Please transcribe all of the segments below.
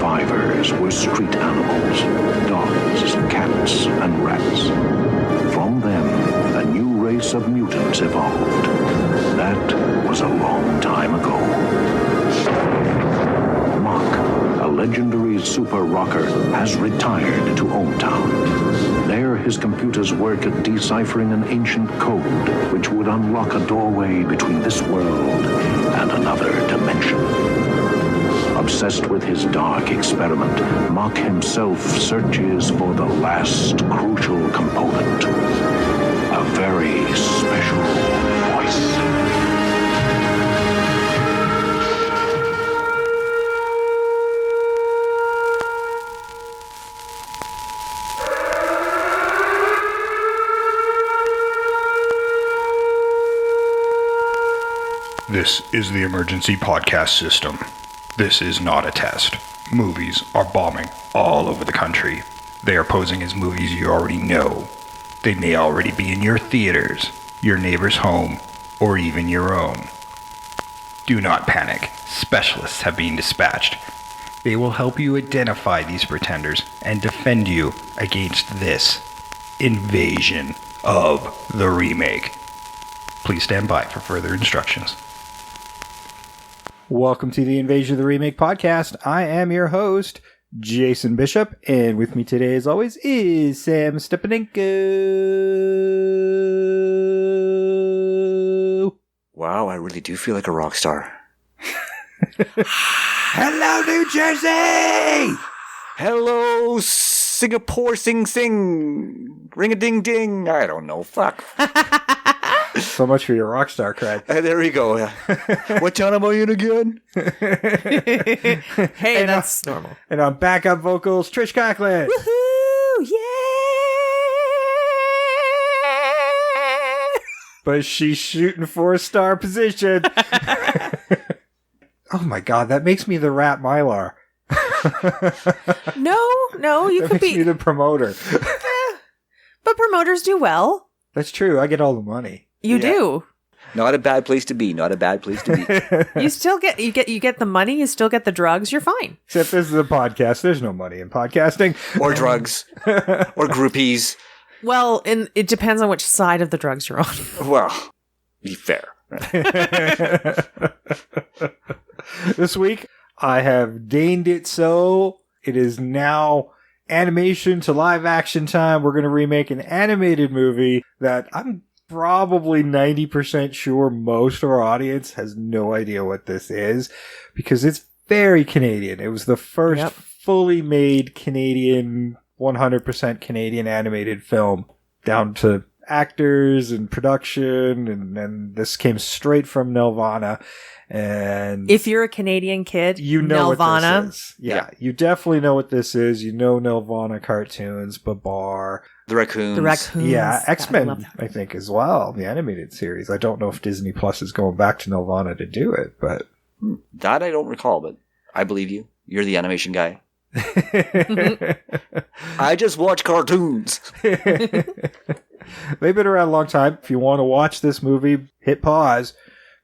survivors were street animals, dogs, cats, and rats. From them, a new race of mutants evolved. That was a long time ago. Mach, a legendary super rocker, has retired to ohmTown. There, his computers work at deciphering an ancient code which would unlock a doorway between this world and another dimension. Obsessed with his dark experiment, Mach himself searches for the last crucial component. A very special voice. This is the emergency podcast system. This is not a test. Movies are bombing all over the country. They are posing as movies you already know. They may already be in your theaters, your neighbor's home, or even your own. Do not panic. Specialists have been dispatched. They will help you identify these pretenders and defend you against this invasion of the remake. Please stand by for further instructions. Welcome to the Invasion of the Remake podcast. I am your host, Jason Bishop, and with me today, as always, is Sam Stepanenko. Wow, I really do feel like a rock star. Hello, New Jersey! Hello, Singapore, sing, ring-a-ding-ding. I don't know, fuck. So much for your rock star cred. There we go. What town am I in again? Hey, that's normal. And on backup vocals, Trish Conklin. Woohoo! Yeah! But she's shooting for a star position. Oh my god, that makes me the Rat Mylar. No, you That could makes me be. the promoter. But promoters do well. That's true, I get all the money. You Yeah. do. Not a bad place to be. Not a bad place to be. You still get you get the money. You still get the drugs. You're fine. Except this is a podcast. There's no money in podcasting. Or drugs. Or groupies. Well, and it depends on which side of the drugs you're on. Well, be fair. This week, I have deigned it so. It is now animation to live action time. We're going to remake an animated movie that I'm probably 90% sure most of our audience has no idea what this is because it's very Canadian. It was the first fully made Canadian, 100% Canadian animated film, down to actors and production, and this came straight from Nelvana. And If you're a Canadian kid, you know Nelvana. what this is. Yeah, you definitely know what this is. You know Nelvana cartoons, Babar. The raccoons. The raccoons. Yeah, God, I love X-Men, that. I think, as well. The animated series. I don't know if Disney Plus is going back to Nelvana to do it, but... That I don't recall, but I believe you. You're the animation guy. I just watch cartoons. They've been around a long time. If you want to watch this movie, hit pause.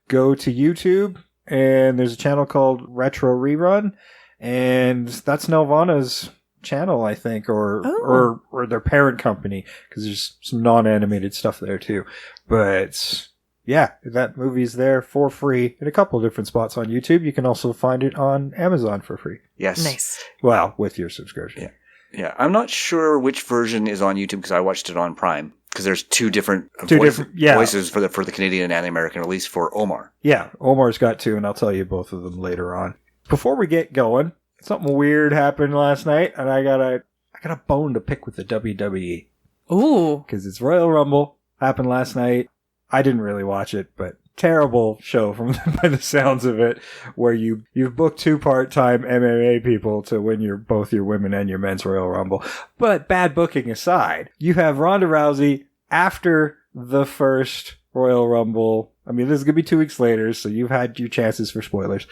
Go to YouTube, and there's a channel called Retro Rerun, and that's Nelvana's channel, I think, or their parent company, because there's some non-animated stuff there too. But yeah, that movie's there for free in a couple of different spots on YouTube. You can also find it on Amazon for free. Yes. Nice. Well, with your subscription. Yeah. Yeah. I'm not sure which version is on YouTube because I watched it on Prime. Because there's two different voices for the Canadian and the American, at least for Omar. Yeah, Omar's got two, and I'll tell you both of them later on. Before we get going, something weird happened last night, and I got a bone to pick with the WWE. Ooh. Because it's Royal Rumble, happened last night. I didn't really watch it, but terrible show by the sounds of it, where you've booked two part-time MMA people to win both your women and your men's Royal Rumble. But bad booking aside, you have Ronda Rousey after the first Royal Rumble. I mean, this is going to be 2 weeks later, so you've had your chances for spoilers.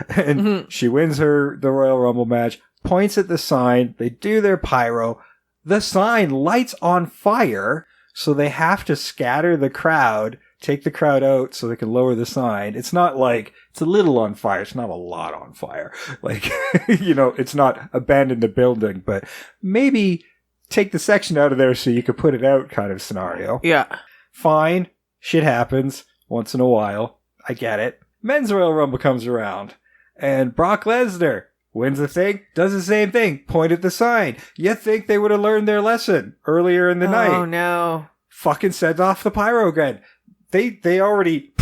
And she wins the Royal Rumble match, points at the sign, they do their pyro, the sign lights on fire, so they have to scatter the crowd take the crowd out so they can lower the sign. It's not like it's a little on fire. It's not a lot on fire. Like, it's not abandon the building, but maybe take the section out of there so you could put it out kind of scenario. Yeah. Fine. Shit happens once in a while. I get it. Men's Royal Rumble comes around and Brock Lesnar wins the thing, does the same thing, point at the sign. You think they would have learned their lesson earlier in the night. Oh, no. Fucking set off the pyro gun. They already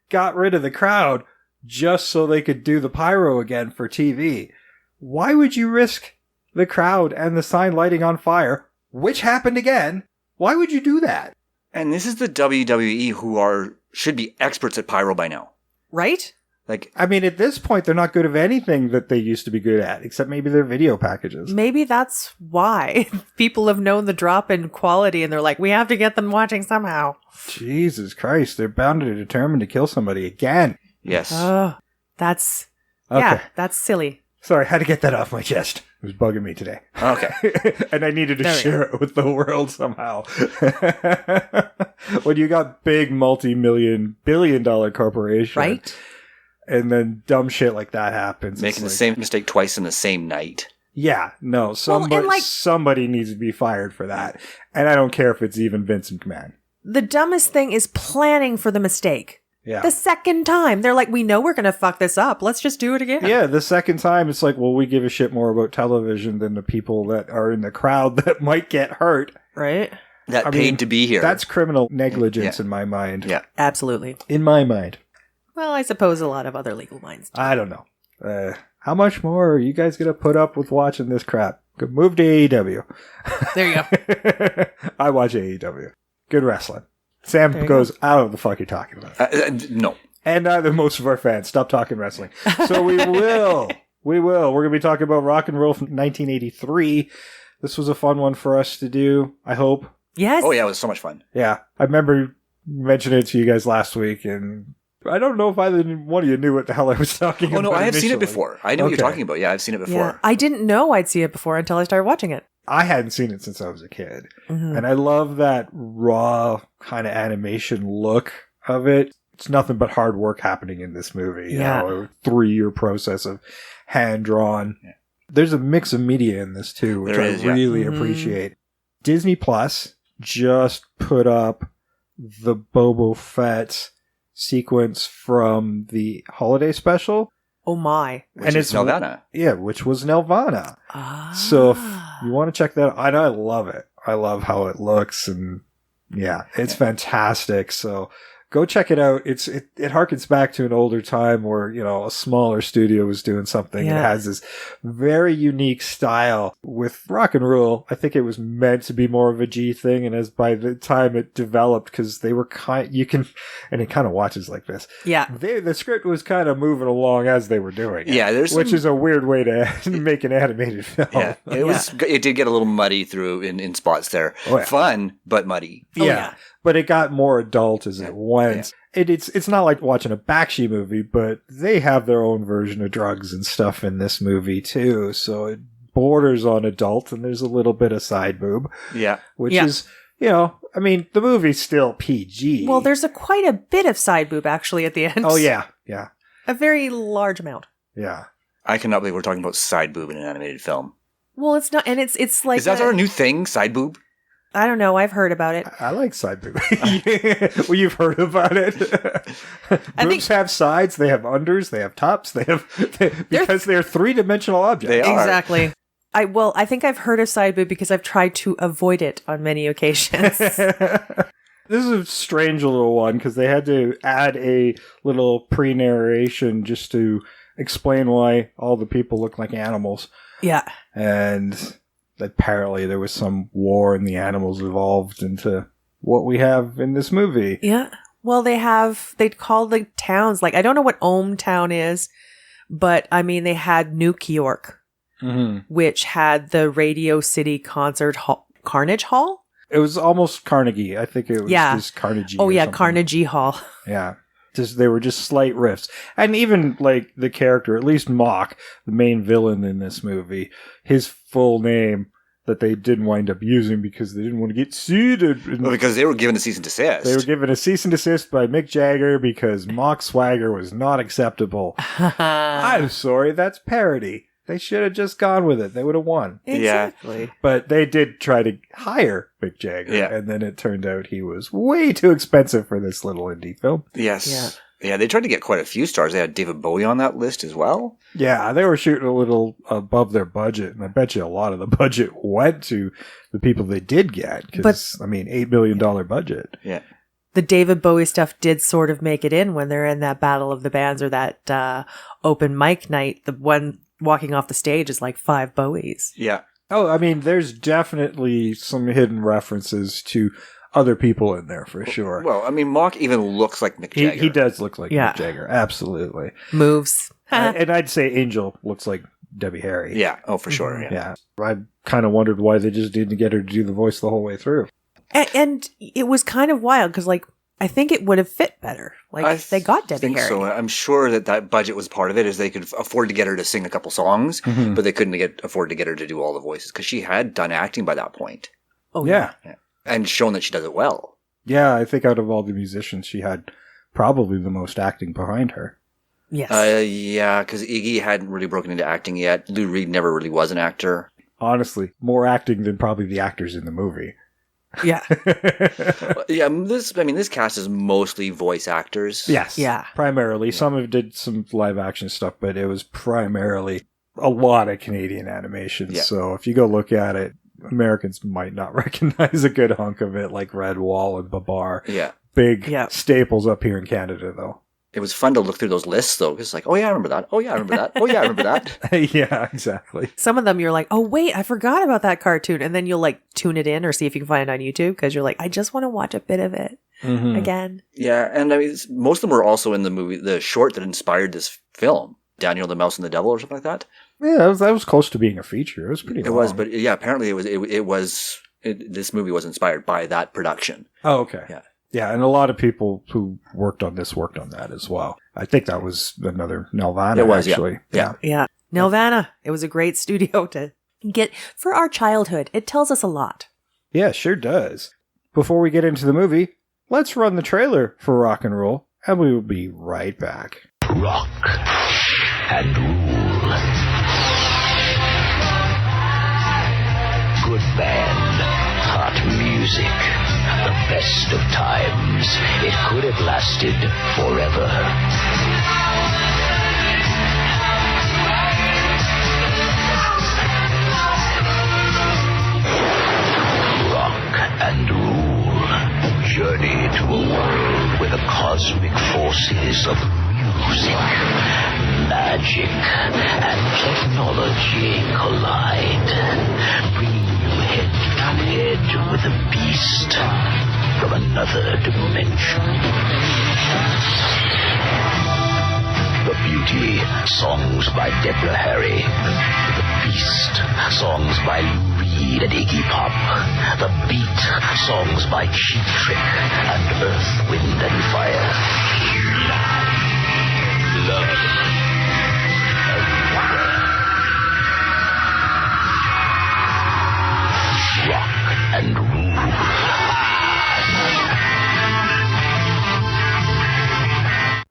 got rid of the crowd just so they could do the pyro again for TV. Why would you risk the crowd and the sign lighting on fire, which happened again? Why would you do that? And this is the WWE who should be experts at pyro by now. Right? Like, I mean, at this point, they're not good at anything that they used to be good at, except maybe their video packages. Maybe that's why people have known the drop in quality and they're like, we have to get them watching somehow. Jesus Christ, they're bound and determined to kill somebody again. yes. Oh, that's, Okay. yeah, that's silly. Sorry, I had to get that off my chest. It was bugging me today. Okay. And I needed to There we share it with the world somehow. When you got big multi-million, billion-dollar corporation. Right? And then dumb shit like that happens. Making the It's like, same mistake twice in the same night. Yeah, no, somebody needs to be fired for that. And I don't care if it's even Vince McMahon. The dumbest thing is planning for the mistake. Yeah. The second time, they're like, we know we're going to fuck this up. Let's just do it again. Yeah, the second time, it's like, well, we give a shit more about television than the people that are in the crowd that might get hurt. Right? That paid to be here. That's criminal negligence in my mind. Yeah. Absolutely. In my mind. Well, I suppose a lot of other legal minds do. I don't know. How much more are you guys going to put up with watching this crap? Go move to AEW. There you go. I watch AEW. Good wrestling. Sam goes, I don't know what the fuck you're talking about. No. And neither most of our fans. Stop talking wrestling. So we will. We're going to be talking about Rock and Roll from 1983. This was a fun one for us to do, I hope. Yes. Oh, yeah, it was so much fun. Yeah. I remember mentioning it to you guys last week, and I don't know if either one of you knew what the hell I was talking about. Oh, no, I have seen it initially. before. I know what you're talking about. Yeah, I've seen it before. Yeah. I didn't know I'd see it before until I started watching it. I hadn't seen it since I was a kid. Mm-hmm. And I love that raw kind of animation look of it. It's nothing but hard work happening in this movie. Yeah. You know, a 3-year process of hand-drawn. Yeah. There's a mix of media in this, too, which I really appreciate. Disney Plus just put up the Boba Fett sequence from the holiday special. Oh my. Which is Nelvana. Yeah, which was Nelvana. Ah. So if you want to check that out, I love it. I love how it looks, and yeah, it's fantastic. So go check it out. It harkens back to an older time where, you know, a smaller studio was doing something. Yeah. It has this very unique style. With Rock and Roll, I think it was meant to be more of a G thing, and as by the time it developed, because they were and it kind of watches like this. Yeah. The script was kind of moving along as they were doing it. Yeah, which is a weird way to make an animated film. Yeah, it did get a little muddy through in spots there. Oh, yeah. Fun, but muddy. Yeah. But it got more adult as it went. Yeah. It's not like watching a Bakshi movie, but they have their own version of drugs and stuff in this movie too. So it borders on adult, and there's a little bit of side boob. Yeah. Which is, you know, I mean, the movie's still PG. Well, there's quite a bit of side boob actually at the end. Oh, yeah. Yeah. A very large amount. Yeah. I cannot believe we're talking about side boob in an animated film. Well, it's not, and it's like... Is that our new thing, side boob? I don't know. I've heard about it. I like side boob. Well, you've heard about it. Boobs have sides, they have unders, they have tops, because they're 3-dimensional objects. They are. Exactly. I think I've heard of side boob because I've tried to avoid it on many occasions. This is a strange little one because they had to add a little pre-narration just to explain why all the people look like animals. Yeah. And apparently there was some war and the animals evolved into what we have in this movie. Yeah. Well, they'd call the towns, like, I don't know what Ohm Town is, but I mean, they had Nuke York, which had the Radio City Concert Hall, Carnage Hall? It was almost Carnegie. I think it was just Carnegie. Oh, yeah, something. Carnegie Hall. Yeah. They were just slight riffs. And even, like, the character, at least Mock, the main villain in this movie, his full name that they didn't wind up using because they didn't want to get sued. Well, because they were given a cease and desist. They were given a cease and desist by Mick Jagger because mock swagger was not acceptable. I'm sorry, that's parody. They should have just gone with it. They would have won. Exactly. Yeah. But they did try to hire Mick Jagger, and then it turned out he was way too expensive for this little indie film. Yes. Yeah. Yeah, they tried to get quite a few stars. They had David Bowie on that list as well. Yeah, they were shooting a little above their budget, and I bet you a lot of the budget went to the people they did get. Because, $8 million budget. Yeah. The David Bowie stuff did sort of make it in when they're in that Battle of the Bands or that open mic night. The one walking off the stage is like 5 Bowies. Yeah. Oh, there's definitely some hidden references to other people in there for sure. Well, Mock even looks like Mick Jagger. He does look like Mick Jagger, absolutely. Moves. And I'd say Angel looks like Debbie Harry. Yeah, oh, for sure. Yeah. I kind of wondered why they just didn't get her to do the voice the whole way through. And it was kind of wild because, I think it would have fit better. They got Debbie Harry. So. I'm sure that budget was part of it, is they could afford to get her to sing a couple songs, but they couldn't afford to get her to do all the voices because she had done acting by that point. Oh, yeah. And shown that she does it well. Yeah, I think out of all the musicians, she had probably the most acting behind her. Yes. Yeah, because Iggy hadn't really broken into acting yet. Lou Reed never really was an actor. Honestly, more acting than probably the actors in the movie. Yeah. Yeah, this cast is mostly voice actors. Yes. Yeah. Primarily. Some of did some live action stuff, but it was primarily a lot of Canadian animation. Yeah. So if you go look at it, Americans might not recognize a good hunk of it, like Redwall and Babar. Yeah. Big staples up here in Canada, though. It was fun to look through those lists, though, because it's like, oh yeah, I remember that. Oh yeah, I remember that. Oh yeah, I remember that. Yeah, exactly. Some of them you're like, oh wait, I forgot about that cartoon. And then you'll tune it in or see if you can find it on YouTube because you're like, I just want to watch a bit of it again. Yeah, and most of them were also in the movie, the short that inspired this film, Daniel the Mouse and the Devil or something like that. Yeah, that was close to being a feature. It was pretty long. It was, but yeah, apparently this movie was inspired by that production. Oh, okay. Yeah. Yeah, and a lot of people who worked on that as well. I think that was another Nelvana, it was, actually. Yeah. Nelvana. It was a great studio to get for our childhood. It tells us a lot. Yeah, sure does. Before we get into the movie, let's run the trailer for Rock and Roll, and we will be right back. Rock and Rule. Good band, hot music. The best of times. It could have lasted forever. Rock and Rule. Journey to a world where the cosmic forces of music, magic, and technology collide. Bringing you head to head with a beast from another dimension. The Beauty, songs by Deborah Harry. The Beast, songs by Lou Reed and Iggy Pop. The Beat, songs by Cheap Trick and Earth, Wind and Fire. Love. Rock and Rule.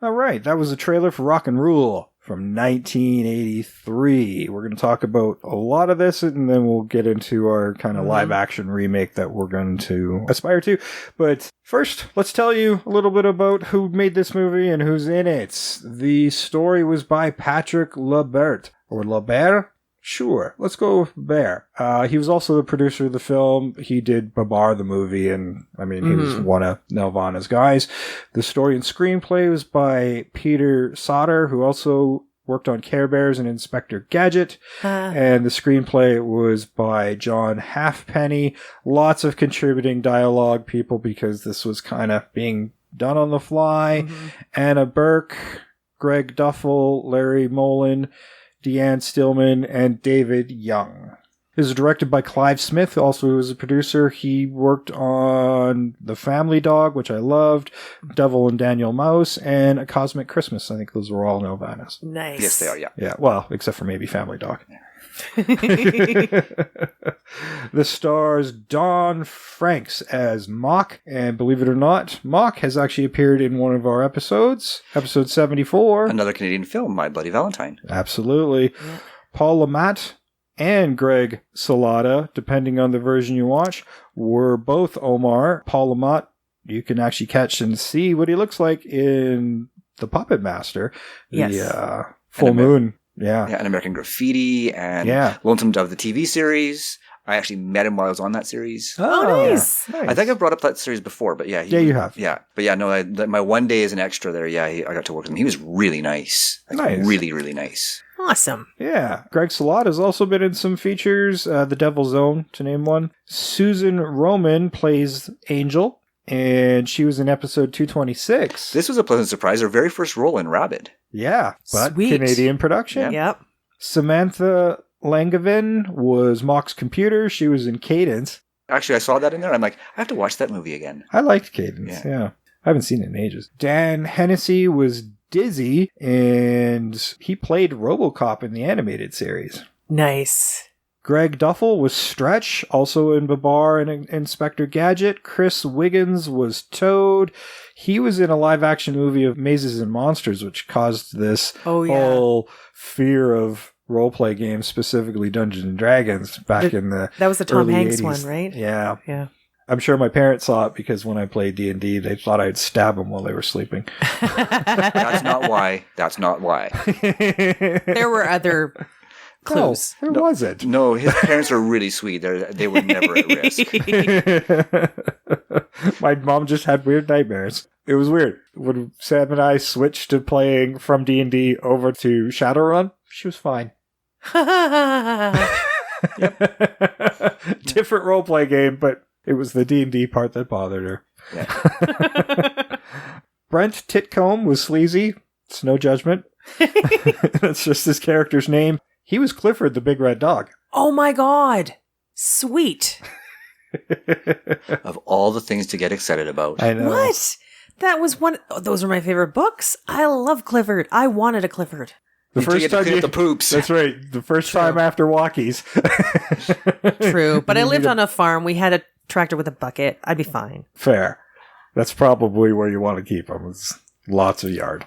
All right, that was a trailer for Rock and Rule from 1983. We're going to talk about a lot of this, and then we'll get into our kind of live-action remake that we're going to aspire to. But first, let's tell you a little bit about who made this movie and who's in it. The story was by Patrick Labert, or Labert? Sure, let's go with Bear. He was also the producer of the film. He did Babar the movie, and he was one of Nelvana's guys. The story and screenplay was by Peter Sauter, who also worked on Care Bears and Inspector Gadget. And the screenplay was by John Halfpenny. Lots of contributing dialogue people because this was kind of being done on the fly. Anna Burke, Greg Duffel, Larry Mullen, Deanne Stillman, and David Young. It was directed by Clive Smith, also who was a producer. He worked on The Family Dog, which I loved, Devil and Daniel Mouse, and A Cosmic Christmas. I think those were all Nelvana's. Nice. Yes, they are, yeah. Yeah, well, except for maybe Family Dog. The stars Don Franks as Mock, and believe it or not, Mock has actually appeared in one of our episodes, episode 74. Another Canadian film, My Bloody Valentine. Absolutely. Yeah. Paul Lamont and Greg Salata, depending on the version you watch, were both Omar. Paul Lamont, you can actually catch and see what he looks like in The Puppet Master, the Full Moon. Yeah, An American Graffiti, and Lonesome Dove, the TV series. I actually met him while I was on that series. Oh, nice. Nice. I think I've brought up that series before, but you have. Yeah, but my one day as an extra there, I got to work with him. He was really nice. Really, really nice. Awesome. Yeah. Greg Salat has also been in some features, The Devil's Zone, to name one. Susan Roman plays Angel, and she was in episode 226. This was a pleasant surprise. Her very first role in Rabid. Yeah, but Sweet. Canadian production. Yep. Samantha Langevin was Mock's computer. She was in Cadence. Actually, I saw that in there. I'm like, I have to watch that movie again. I liked Cadence, yeah. I haven't seen it in ages. Dan Hennessy was Dizzy, and he played RoboCop in the animated series. Nice. Greg Duffel was Stretch, also in Babar and Inspector Gadget. Chris Wiggins was Toad. He was in a live-action movie of Mazes and Monsters, which caused this whole fear of role-play games, specifically Dungeons and Dragons, back in the That was the Tom Hanks 80s. one, right? Yeah. Yeah. I'm sure my parents saw it because when I played D&D, they thought I'd stab them while they were sleeping. That's not why. That's not why. There were other clues. No, there wasn't. No, his parents are really sweet. They were never at risk. My mom just had weird nightmares. It was weird. When Sam and I switched to playing from D&D over to Shadowrun, she was fine. Different roleplay game, but it was the D&D part that bothered her. Yeah. Brent Titcomb was Sleazy. It's no judgment. That's just his character's name. He was Clifford, the big red dog. Oh my God. Sweet. Of all the things to get excited about. I know. What? That was those were my favorite books. I love Clifford. I wanted a Clifford. The first time you the poops. That's right. The first time after walkies. True. But I lived on a farm. We had a tractor with a bucket. I'd be fine. Fair. That's probably where you want to keep them. It's lots of yard.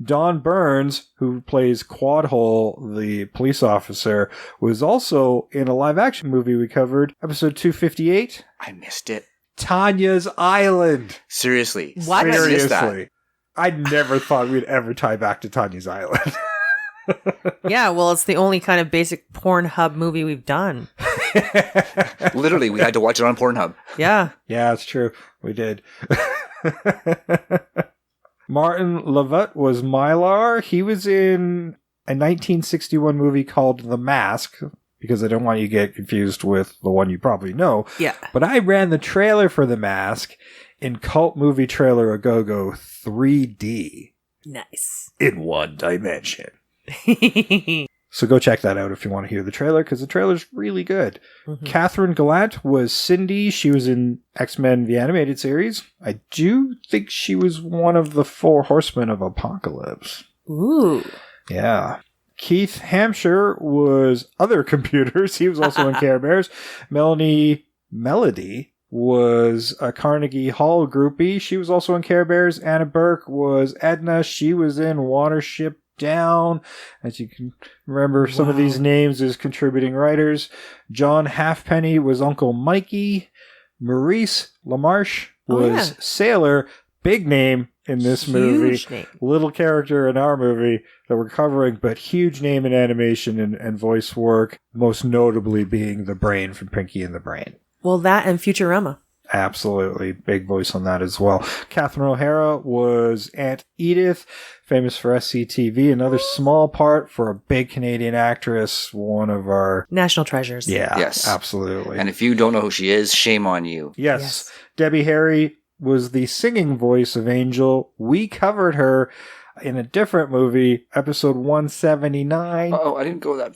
Don Burns, who plays Quadhole, the police officer, was also in a live action movie we covered, episode 258. I missed it. Tanya's Island. Seriously. What? Seriously. I never thought we'd ever tie back to Tanya's Island. Yeah, well, it's the only kind of basic Pornhub movie we've done. Literally, we had to watch it on Pornhub. Yeah. Yeah, it's true. We did. Martin Levitt was Mylar. He was in a 1961 movie called The Mask, because I don't want you to get confused with the one you probably know. Yeah. But I ran the trailer for The Mask in Cult Movie Trailer A Go-Go 3D. Nice. In one dimension. So go check that out if you want to hear the trailer, because the trailer's really good. Mm-hmm. Catherine Gallant was Cindy. She was in X-Men the Animated Series. I do think she was one of the 4 Horsemen of Apocalypse. Ooh. Yeah. Keith Hampshire was Other Computers. He was also in Care Bears. Melanie Melody was a Carnegie Hall groupie. She was also in Care Bears. Anna Burke was Edna. She was in Watership Down. As you can remember, some of these names as contributing writers. John Halfpenny was Uncle Mikey. Maurice LaMarche was Sailor. Big name in this movie. Name. Little character in our movie that we're covering, but huge name in animation and voice work, most notably being the Brain from Pinky and the Brain. Well, that and Futurama. Absolutely. Big voice on that as well. Catherine O'Hara was Aunt Edith, famous for SCTV. Another small part for a big Canadian actress, one of our national treasures. Yeah, yes, absolutely. And if you don't know who she is, shame on you. Yes. Debbie Harry was the singing voice of Angel. We covered her in a different movie, episode 179. Oh, I didn't go that.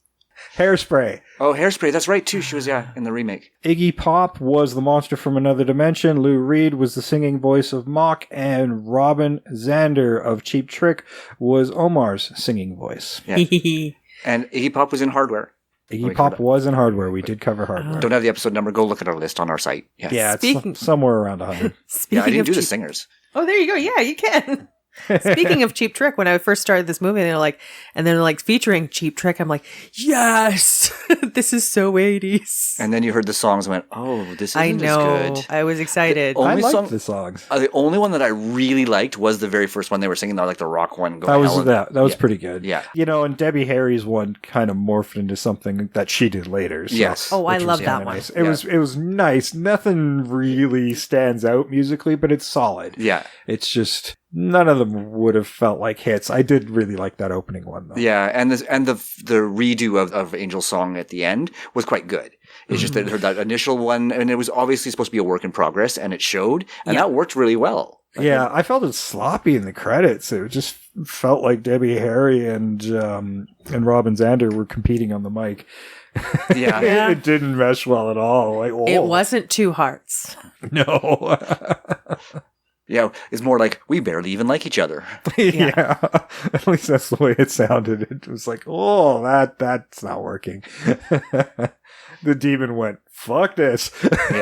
Hairspray. Oh, Hairspray. That's right, too. She was, in the remake. Iggy Pop was the monster from another dimension. Lou Reed was the singing voice of Mock. And Robin Zander of Cheap Trick was Omar's singing voice. Yeah. And Iggy Pop was in Hardware. Iggy Pop was in Hardware. We did cover Hardware. Don't have the episode number. Go look at our list on our site. Yes. Yeah, it's somewhere around 100. Yeah, I didn't do the singers. Oh, there you go. Yeah, you can. Speaking of Cheap Trick, when I first started this movie, they're like featuring Cheap Trick. I'm like, yes, this is so 80s. And then you heard the songs and went, oh, this isn't as good. I was excited. I liked the songs. The only one that I really liked was the very first one they were singing, like the rock one. That was pretty good. Yeah. And Debbie Harry's one kind of morphed into something that she did later. So, yes. Oh, I love that one. Nice. It was nice. Nothing really stands out musically, but it's solid. Yeah. It's just none of them would have felt like hits. I did really like that opening one though. Yeah, and the redo of Angel's song at the end was quite good. It's just that initial one, and it was obviously supposed to be a work in progress, and it showed, and that worked really well. I felt it sloppy in the credits. It just felt like Debbie Harry and Robin Zander were competing on the mic. Yeah. It didn't mesh well at all. Like, whoa. It wasn't Two Hearts. No. Yeah, it's more like, we barely even like each other. Yeah. At least that's the way it sounded. It was like, oh, that's not working. The demon went, fuck this.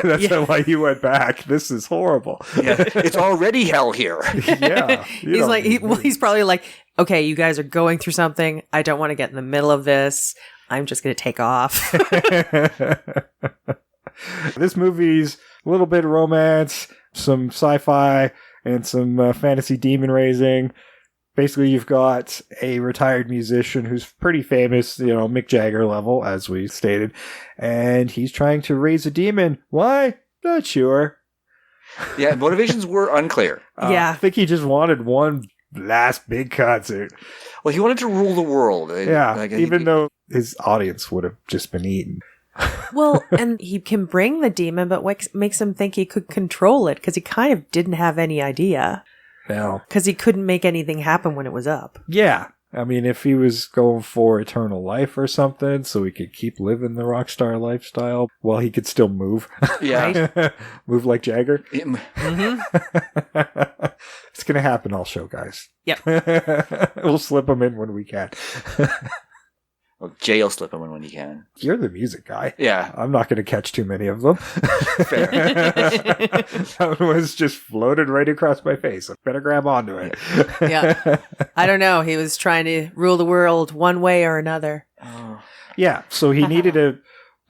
That's why he went back. This is horrible. Yeah, it's already hell here. Yeah. He's probably like, okay, you guys are going through something. I don't want to get in the middle of this. I'm just going to take off. This movie's a little bit of romance, some sci-fi, and some fantasy demon raising. Basically, you've got a retired musician who's pretty famous, Mick Jagger level, as we stated, and he's trying to raise a demon. Why? Not sure. Yeah, motivations were unclear. I think he just wanted one last big concert. Well, he wanted to rule the world. Yeah, even though his audience would have just been eaten. Well, and he can bring the demon, but what makes him think he could control it? Because he kind of didn't have any idea. No. Because he couldn't make anything happen when it was up. Yeah. I mean, if he was going for eternal life or something, so he could keep living the rock star lifestyle while he could still move. Yeah. Move like Jagger. Mm-hmm. It's going to happen all show, guys. Yep. We'll slip them in when we can. Well, Jay will slip him in when he can. You're the music guy. Yeah. I'm not going to catch too many of them. Fair. That was just floated right across my face. I better grab onto it. Yeah. I don't know. He was trying to rule the world one way or another. Oh. Yeah. So he needed a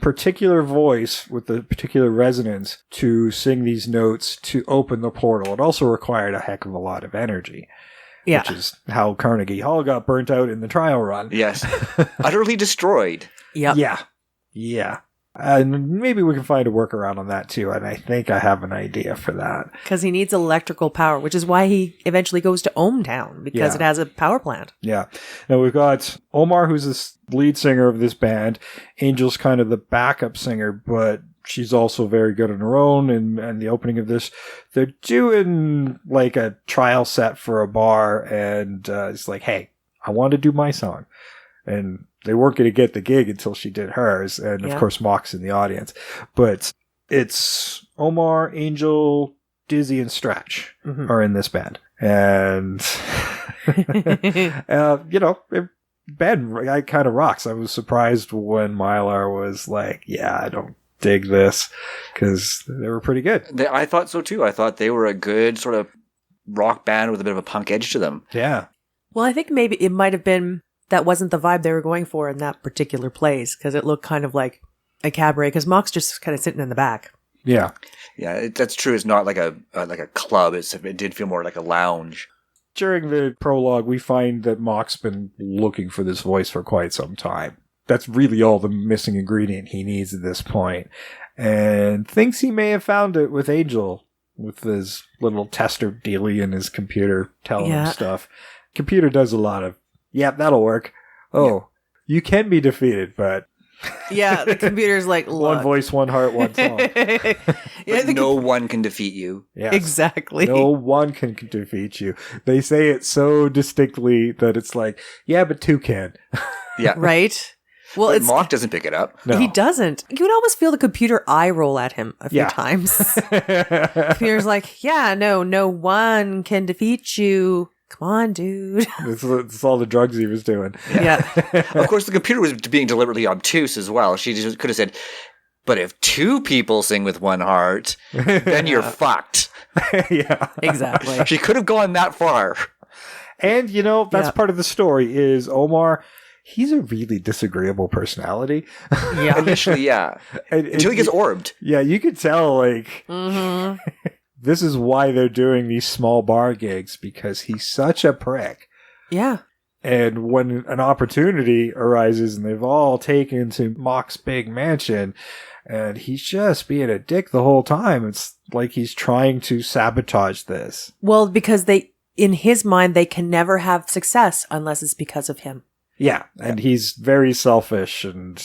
particular voice with a particular resonance to sing these notes to open the portal. It also required a heck of a lot of energy. Yeah. Which is how Carnegie Hall got burnt out in the trial run. Yes. Utterly destroyed. Yep. Yeah. And maybe we can find a workaround on that too. And I think I have an idea for that. Because he needs electrical power, which is why he eventually goes to ohmTown, because it has a power plant. Yeah. Now we've got Omar, who's the lead singer of this band. Angel's kind of the backup singer, but she's also very good on her own. And the opening of this, they're doing like a trial set for a bar. And it's like, hey, I want to do my song. And they weren't going to get the gig until she did hers. And of course, Mock's in the audience. But it's Omar, Angel, Dizzy, and Stretch are in this band. And, band kind of rocks. I was surprised when Mylar was like, yeah, I don't dig this, because they were pretty good. I thought so too. I thought they were a good sort of rock band with a bit of a punk edge to them. Yeah. Well, I think maybe it might have been that wasn't the vibe they were going for in that particular place, because it looked kind of like a cabaret, because Mock's just kind of sitting in the back. Yeah. Yeah, that's true. It's not like a club. It did feel more like a lounge. During the prologue, we find that Mock's been looking for this voice for quite some time. That's really all the missing ingredient he needs at this point. And thinks he may have found it with Angel, with his little tester dealie in his computer telling him stuff. Computer does a lot of, that'll work. Oh, you can be defeated, but... Yeah, the computer's like, look. One voice, one heart, one song. No one can defeat you. Yes. Exactly. No one can defeat you. They say it so distinctly that it's like, yeah, but two can. Yeah. Right? Well, but Mock doesn't pick it up. No. He doesn't. You would almost feel the computer eye roll at him a few times. The computer's like, no one can defeat you, Come on, dude. It's all the drugs he was doing. Yeah. Of course, the computer was being deliberately obtuse as well. She just could have said, but if two people sing with one heart, then you're fucked. Yeah. Exactly. She could have gone that far. And, you know, that's Yeah. part of the story is Omar, he's a really disagreeable personality. Yeah. Initially, yeah. Until he gets orbed. Yeah, you could tell, like, Mm-hmm. this is why they're doing these small bar gigs, because he's such a prick. Yeah. And when an opportunity arises and they've all taken to Mock's big mansion, and he's just being a dick the whole time, it's like he's trying to sabotage this. Well, because in his mind, they can never have success unless it's because of him. Yeah, and he's very selfish, and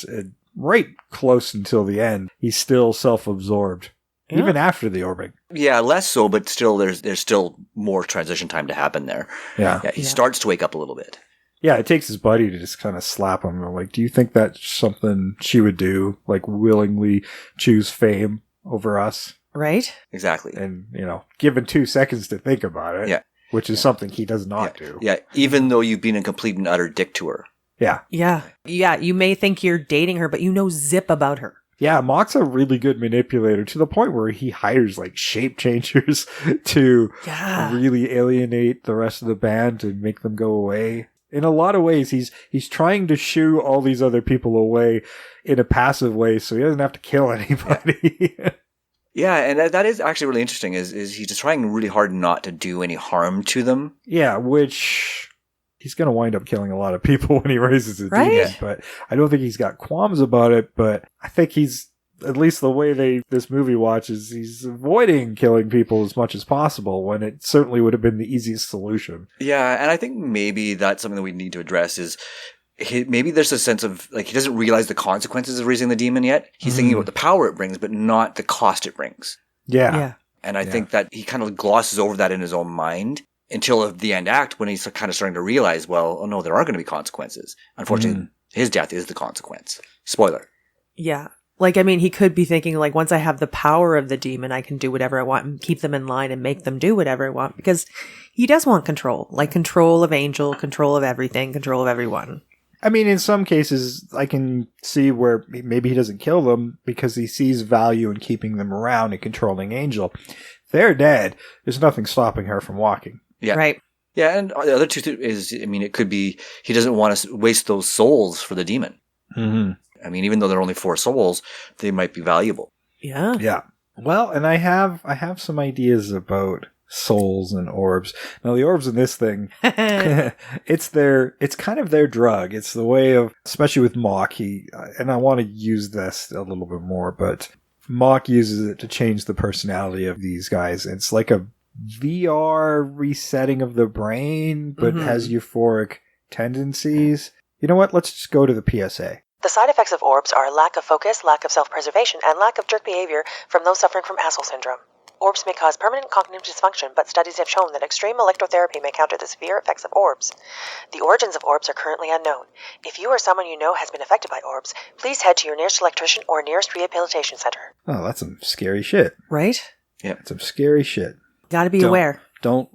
right close until the end, he's still self-absorbed, Yeah. even after the orbiting. Yeah, less so, but still, there's still more transition time to happen there. Yeah. Yeah, he Yeah. starts to wake up a little bit. Yeah, it takes his buddy to just kind of slap him. Like, do you think that's something she would do? Like, willingly choose fame over us? Right? Exactly. And, you know, given 2 seconds to think about it. Yeah. Which is something he does not do. Yeah, even though you've been a complete and utter dick to her. Yeah. Yeah. Yeah. You may think you're dating her, but you know zip about her. Yeah, Mock's a really good manipulator to the point where he hires, like, shape changers to Yeah. really alienate the rest of the band and make them go away. In a lot of ways, he's trying to shoo all these other people away in a passive way so he doesn't have to kill anybody. Yeah, and that is actually really interesting, is he's just trying really hard not to do any harm to them. Yeah, which he's going to wind up killing a lot of people when he raises his Right? demon, but I don't think he's got qualms about it, but I think he's, at least the way this movie watches, he's avoiding killing people as much as possible when it certainly would have been the easiest solution. Yeah, and I think maybe that's something that we need to address is maybe there's a sense of, like, he doesn't realize the consequences of raising the demon yet. He's thinking about the power it brings, but not the cost it brings. Yeah. Yeah. And I think that he kind of glosses over that in his own mind until the end act when he's kind of starting to realize, well, oh no, there are going to be consequences. Unfortunately, his death is the consequence. Spoiler. Yeah. Like, I mean, he could be thinking, like, once I have the power of the demon, I can do whatever I want and keep them in line and make them do whatever I want, because he does want control. Like, control of Angel, control of everything, control of everyone. I mean, in some cases, I can see where maybe he doesn't kill them because he sees value in keeping them around and controlling Angel. If they're dead, there's nothing stopping her from walking. Yeah. Right. Yeah, and the other two is, I mean, it could be he doesn't want to waste those souls for the demon. Mm-hmm. I mean, even though they're only 4 souls, they might be valuable. Yeah. Yeah. Well, and I have some ideas about souls and orbs. Now, the orbs in this thing, it's kind of their drug. It's the way of, especially with Mock, and I want to use this a little bit more, but Mock uses it to change the personality of these guys. It's like a VR resetting of the brain, but has euphoric tendencies. You know what? Let's just go to the PSA. The side effects of orbs are lack of focus, lack of self-preservation, and lack of jerk behavior from those suffering from Hassel syndrome. Orbs may cause permanent cognitive dysfunction, but studies have shown that extreme electrotherapy may counter the severe effects of orbs. The origins of orbs are currently unknown. If you or someone you know has been affected by orbs, please head to your nearest electrician or nearest rehabilitation center. Oh, that's some scary shit. Right? That's some scary shit. Gotta be aware. Don't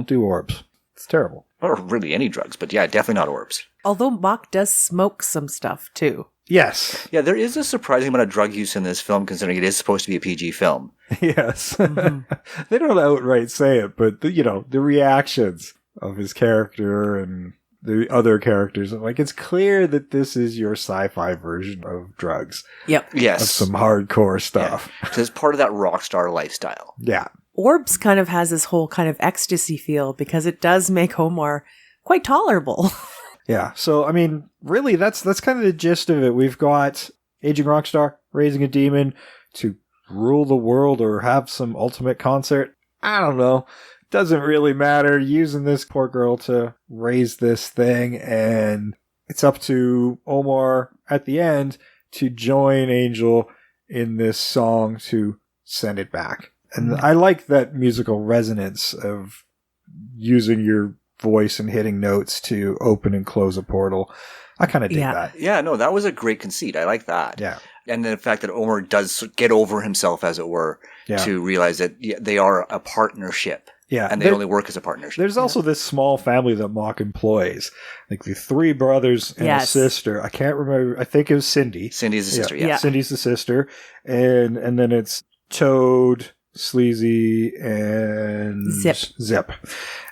do orbs. It's terrible. Or really any drugs, but yeah, definitely not orbs. Although Mock does smoke some stuff, too. Yes. Yeah, there is a surprising amount of drug use in this film, considering it is supposed to be a PG film. Yes. They don't outright say it, but the reactions of his character and the other characters, like, it's clear that this is your sci-fi version of drugs. Yep. Yes. Of some hardcore stuff. Yeah. So it's part of that rock star lifestyle. Yeah. Orbs kind of has this whole kind of ecstasy feel because it does make Omar quite tolerable. Yeah. So, I mean, really, that's kind of the gist of it. We've got aging rockstar raising a demon to rule the world or have some ultimate concert. I don't know. Doesn't really matter. Using this poor girl to raise this thing, and it's up to Omar at the end to join Angel in this song to send it back. And I like that musical resonance of using your voice and hitting notes to open and close a portal. I kind of dig that. Yeah, no, that was a great conceit. I like that. Yeah. And the fact that Omar does get over himself, as it were, to realize that they are a partnership. Yeah. And they only work as a partnership. There's also this small family that Mock employs. Like the 3 brothers and a sister. I can't remember. I think it was Cindy. Cindy's the sister, yeah. Cindy's the sister. And then it's Toad, Sleazy, and Zip.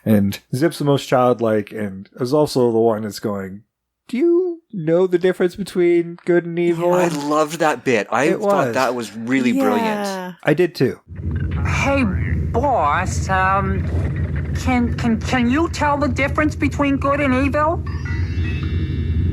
And Zip's the most childlike and is also the one that's going, do you know the difference between good and evil? I loved that bit. I thought that was really brilliant. I did too. Hey, boss, can you tell the difference between good and evil?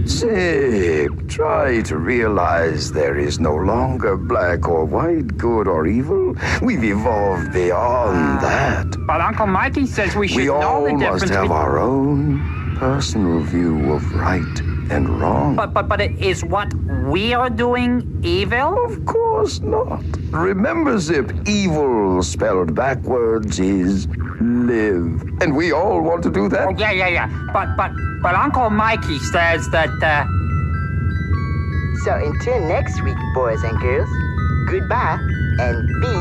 Zip, try to realize there is no longer black or white, good or evil. We've evolved beyond that. But Uncle Mikey says we should We know all the must difference. have our own personal view of right and wrong. But is what we are doing evil? Of course not. Remember, Zip, evil spelled backwards is live. And we all want to do that. Oh, yeah. But Uncle Mikey says that, So until next week, boys and girls, goodbye and be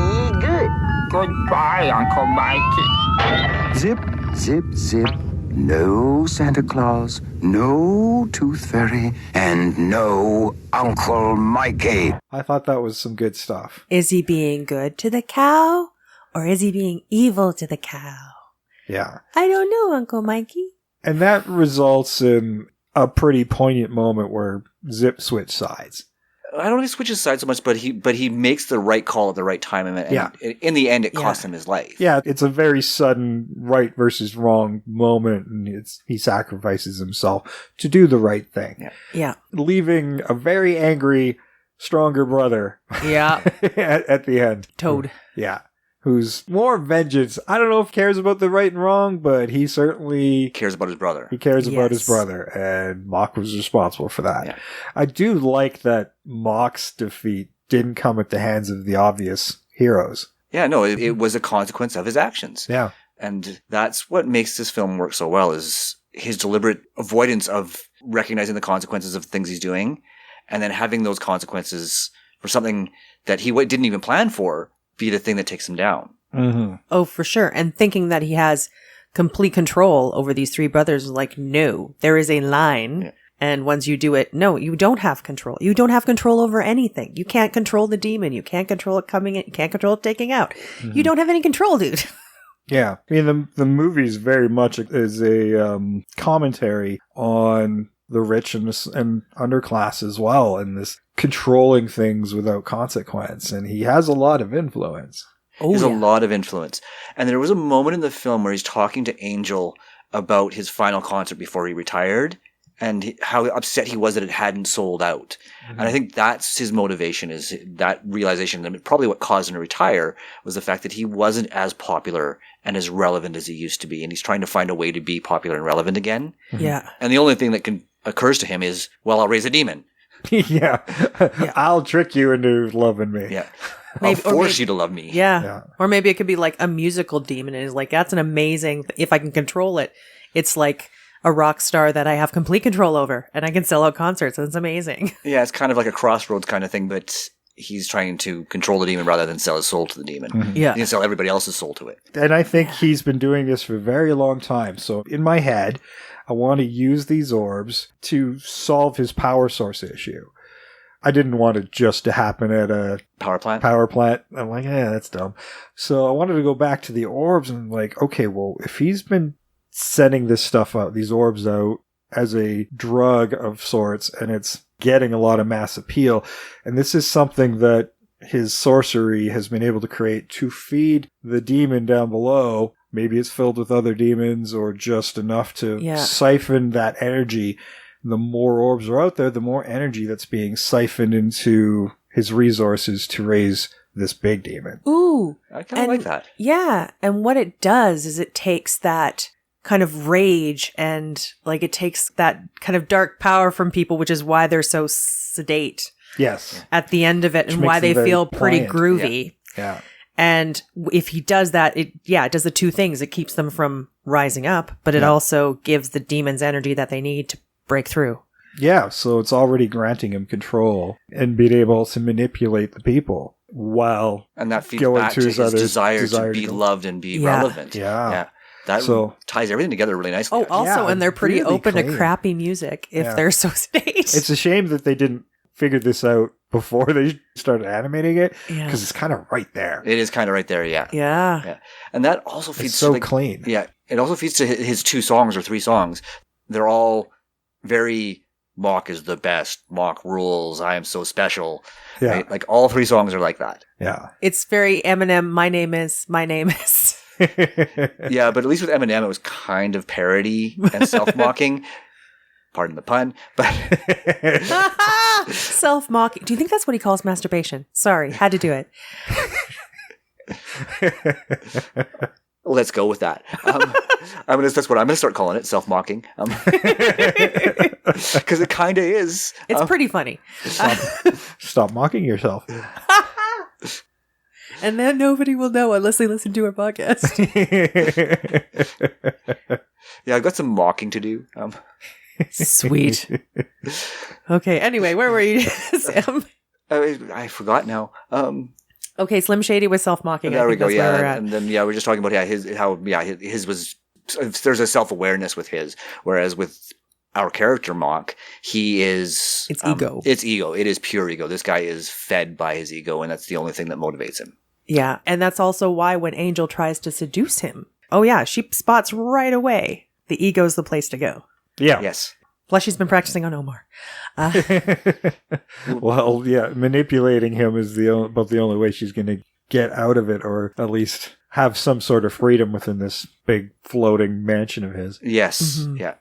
good. Goodbye, Uncle Mikey. Zip, zip, zip. No Santa Claus, no Tooth Fairy, and no Uncle Mikey. I thought that was some good stuff. Is he being good to the cow? Or is he being evil to the cow? Yeah. I don't know, Uncle Mikey. And that results in a pretty poignant moment where Zip switched sides. I don't think he switches sides so much, but he makes the right call at the right time, and in the end, it costs him his life. Yeah, it's a very sudden right versus wrong moment, and he sacrifices himself to do the right thing. Yeah. Leaving a very angry, stronger brother. Yeah. at the end. Toad. Yeah. Who's more vengeance. I don't know if he cares about the right and wrong, but he certainly cares about his brother. He cares about his brother, and Mock was responsible for that. Yeah. I do like that Mock's defeat didn't come at the hands of the obvious heroes. Yeah, no, it was a consequence of his actions. Yeah. And that's what makes this film work so well, is his deliberate avoidance of recognizing the consequences of things he's doing, and then having those consequences for something that he didn't even plan for be the thing that takes him down. Mm-hmm. Oh, for sure. And thinking that he has complete control over these 3 brothers is like, no, there is a line. Yeah. And once you do it, no, you don't have control. You don't have control over anything. You can't control the demon. You can't control it coming in. You can't control it taking out. Mm-hmm. You don't have any control, dude. Yeah. I mean, the movie is very much is a commentary on the rich and underclass as well, and this controlling things without consequence. And he has a lot of influence. He has a lot of influence. And there was a moment in the film where he's talking to Angel about his final concert before he retired, and how upset he was that it hadn't sold out. Mm-hmm. And I think that's his motivation, is that realization that probably what caused him to retire was the fact that he wasn't as popular and as relevant as he used to be. And he's trying to find a way to be popular and relevant again. Yeah. And the only thing that occurs to him is, well, I'll raise a demon. Yeah. I'll trick you into loving me. Yeah. I'll force you to love me. Yeah. Or maybe it could be like a musical demon. And it's like, that's an amazing, if I can control it, it's like a rock star that I have complete control over, and I can sell out concerts. And it's amazing. Yeah, it's kind of like a Crossroads kind of thing, but he's trying to control the demon rather than sell his soul to the demon. Mm-hmm. Yeah. He can sell everybody else's soul to it. And I think he's been doing this for a very long time. So in my head, I want to use these orbs to solve his power source issue. I didn't want it just to happen at a power plant. I'm like, that's dumb. So I wanted to go back to the orbs and like, okay, well, if he's been sending this stuff out, these orbs out as a drug of sorts, and it's getting a lot of mass appeal, and this is something that his sorcery has been able to create to feed the demon down below. Maybe it's filled with other demons or just enough to siphon that energy. The more orbs are out there, the more energy that's being siphoned into his resources to raise this big demon. Ooh. I kind of like that. Yeah. And what it does is it takes that kind of rage and like it takes that kind of dark power from people, which is why they're so sedate. Yes. At the end of it, which and why they feel pretty groovy. Yeah. And if he does that, it does the 2 things. It keeps them from rising up, but it also gives the demons energy that they need to break through. Yeah, so it's already granting him control and being able to manipulate the people. while And that feeds going back to to his his other desire desire to be to go. loved and be Yeah. relevant. Yeah. That So- ties everything together really nicely. Oh, actually. also, Yeah, and they're pretty really open to clean. crappy music if Yeah. they're so staged. It's a shame that they didn't figure this out before they started animating it, Yeah. because it's kind of right there. It is kind of right there, yeah. Yeah. And that also feeds It's so to clean. Yeah, it also feeds to his 2 songs or 3 songs. They're all very Mock is the best. Mock rules. I am so special. Yeah. Right? Like all 3 songs are like that. Yeah. It's very Eminem, my name is. Yeah, but at least with Eminem, it was kind of parody and self-mocking. Pardon the pun, but Self-mocking. Do you think that's what he calls masturbation? Sorry, had to do it. let's go with that. That's what I'm gonna start calling it, self-mocking, because it kind of is. It's pretty funny. Stop mocking yourself. And then nobody will know unless they listen to our podcast. Yeah, I've got some mocking to do. Sweet. Okay, anyway, where were you, Sam? I forgot now. Okay, Slim Shady was self-mocking. There I we think go. that's where we're Yeah, at. and then we're just talking about his was. There's a self-awareness with his, whereas with our character Mock, he is It's ego. It's ego. It is pure ego. This guy is fed by his ego, and that's the only thing that motivates him. Yeah, and that's also why when Angel tries to seduce him, oh yeah, she spots right away the ego's the place to go. Yeah. Yes. Plus, she's been practicing on Omar. Well, yeah, manipulating him is about the only way she's going to get out of it, or at least have some sort of freedom within this big floating mansion of his. Yes. Mhm. Yeah.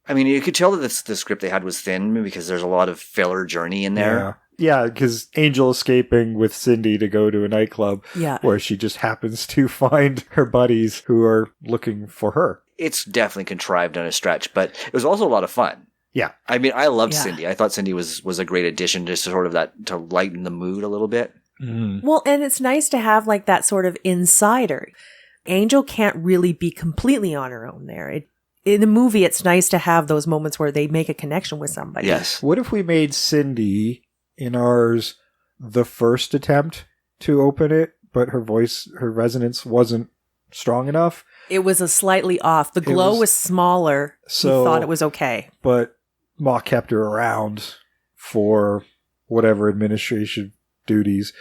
I mean, you could tell that the script they had was thin because there's a lot of filler journey in there. Yeah, because Angel escaping with Cindy to go to a nightclub Yeah. where she just happens to find her buddies who are looking for her. It's definitely contrived on a stretch, but it was also a lot of fun. Yeah. I mean, I loved Yeah. Cindy. I thought Cindy was a great addition to sort of that, to lighten the mood a little bit. Mm-hmm. Well, and it's nice to have like that sort of insider. Angel can't really be completely on her own there. In the movie, it's nice to have those moments where they make a connection with somebody. Yes. What if we made Cindy in ours the first attempt to open it, but her resonance wasn't strong enough? It was a slightly off. The glow was smaller. So- he thought it was okay. But Mock kept her around for whatever administration duties.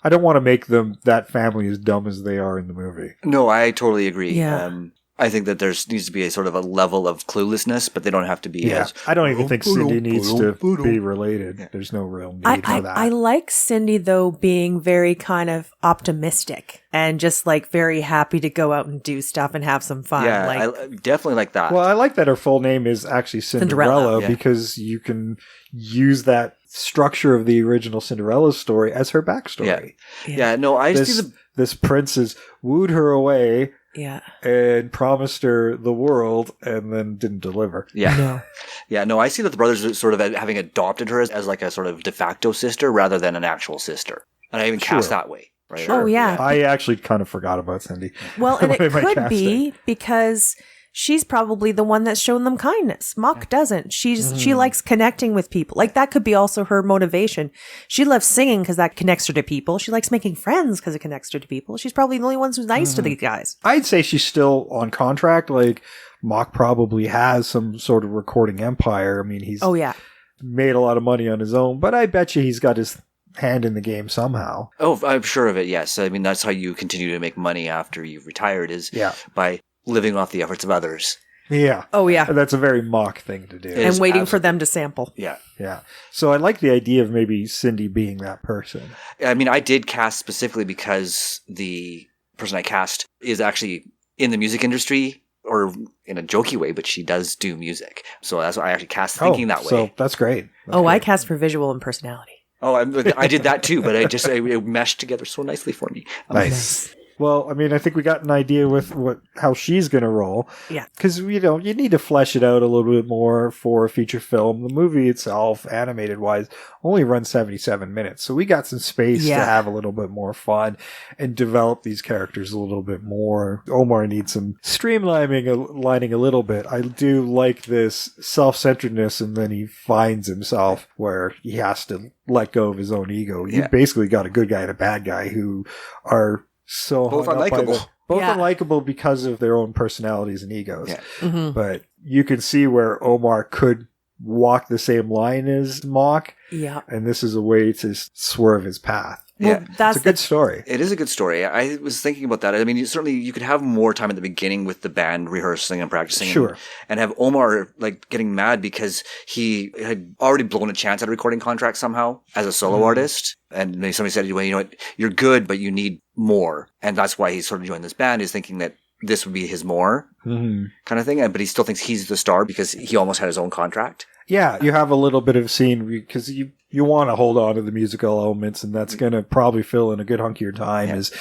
I don't want to make that family as dumb as they are in the movie. No, I totally agree. Yeah. I think that needs to be a sort of a level of cluelessness, but they don't have to be as... I don't even think Cindy needs to be related. Yeah. There's no real need for that. I like Cindy, though, being very kind of optimistic and just like very happy to go out and do stuff and have some fun. Yeah, like, I definitely like that. Well, I like that her full name is actually Cinderella, yeah. because you can use that structure of the original Cinderella story as her backstory. yeah, no, I see This prince has wooed her away yeah. and promised her the world and then didn't deliver. Yeah. No. Yeah, no, I see that the brothers are sort of having adopted her as like a sort of de facto sister rather than an actual sister. And I even cast Sure. that way. Right? Sure. Oh, yeah. I actually kind of forgot about Cindy. Well, and it in my could be because she's probably the one that's shown them kindness. Mock doesn't. She likes connecting with people. Like that could be also her motivation. She loves singing because that connects her to people. She likes making friends because it connects her to people. She's probably the only one who's nice to these guys. I'd say she's still on contract. Like, Mock probably has some sort of recording empire. I mean, he's Oh yeah. made a lot of money on his own, but I bet you he's got his hand in the game somehow. Oh, I'm sure of it, yes. I mean, that's how you continue to make money after you've retired is by living off the efforts of others. Yeah. Oh yeah. And that's a very Mock thing to do. It And is waiting for them to sample. Yeah. Yeah. So I like the idea of maybe Cindy being that person. I mean, I did cast specifically because the person I cast is actually in the music industry, or in a jokey way, but she does do music. So that's why I actually cast thinking that way. So that's great. I cast for visual and personality. Oh, I did that too, but it meshed together so nicely for me. Nice. Well, I mean, I think we got an idea with how she's going to roll. Yeah. Because, you need to flesh it out a little bit more for a feature film. The movie itself, animated-wise, only runs 77 minutes. So we got some space to have a little bit more fun and develop these characters a little bit more. Omar needs some streamlining a little bit. I do like this self-centeredness, and then he finds himself where he has to let go of his own ego. You basically got a good guy and a bad guy who are so both unlikable. Both unlikable because of their own personalities and egos. Yeah. Mm-hmm. But you can see where Omar could walk the same line as Mock. Yeah. And this is a way to swerve his path. Well, that's it's a good story. It is a good story. I was thinking about that. I mean, certainly you could have more time at the beginning with the band rehearsing and practicing. Sure. And have Omar getting mad because he had already blown a chance at a recording contract somehow as a solo artist. And maybe somebody said, well, you know what, you're good, but you need more. And that's why he's sort of joined this band, is thinking that this would be his more kind of thing. But he still thinks he's the star because he almost had his own contract. Yeah, you have a little bit of scene because you want to hold on to the musical elements, and that's going to probably fill in a good hunk of your time is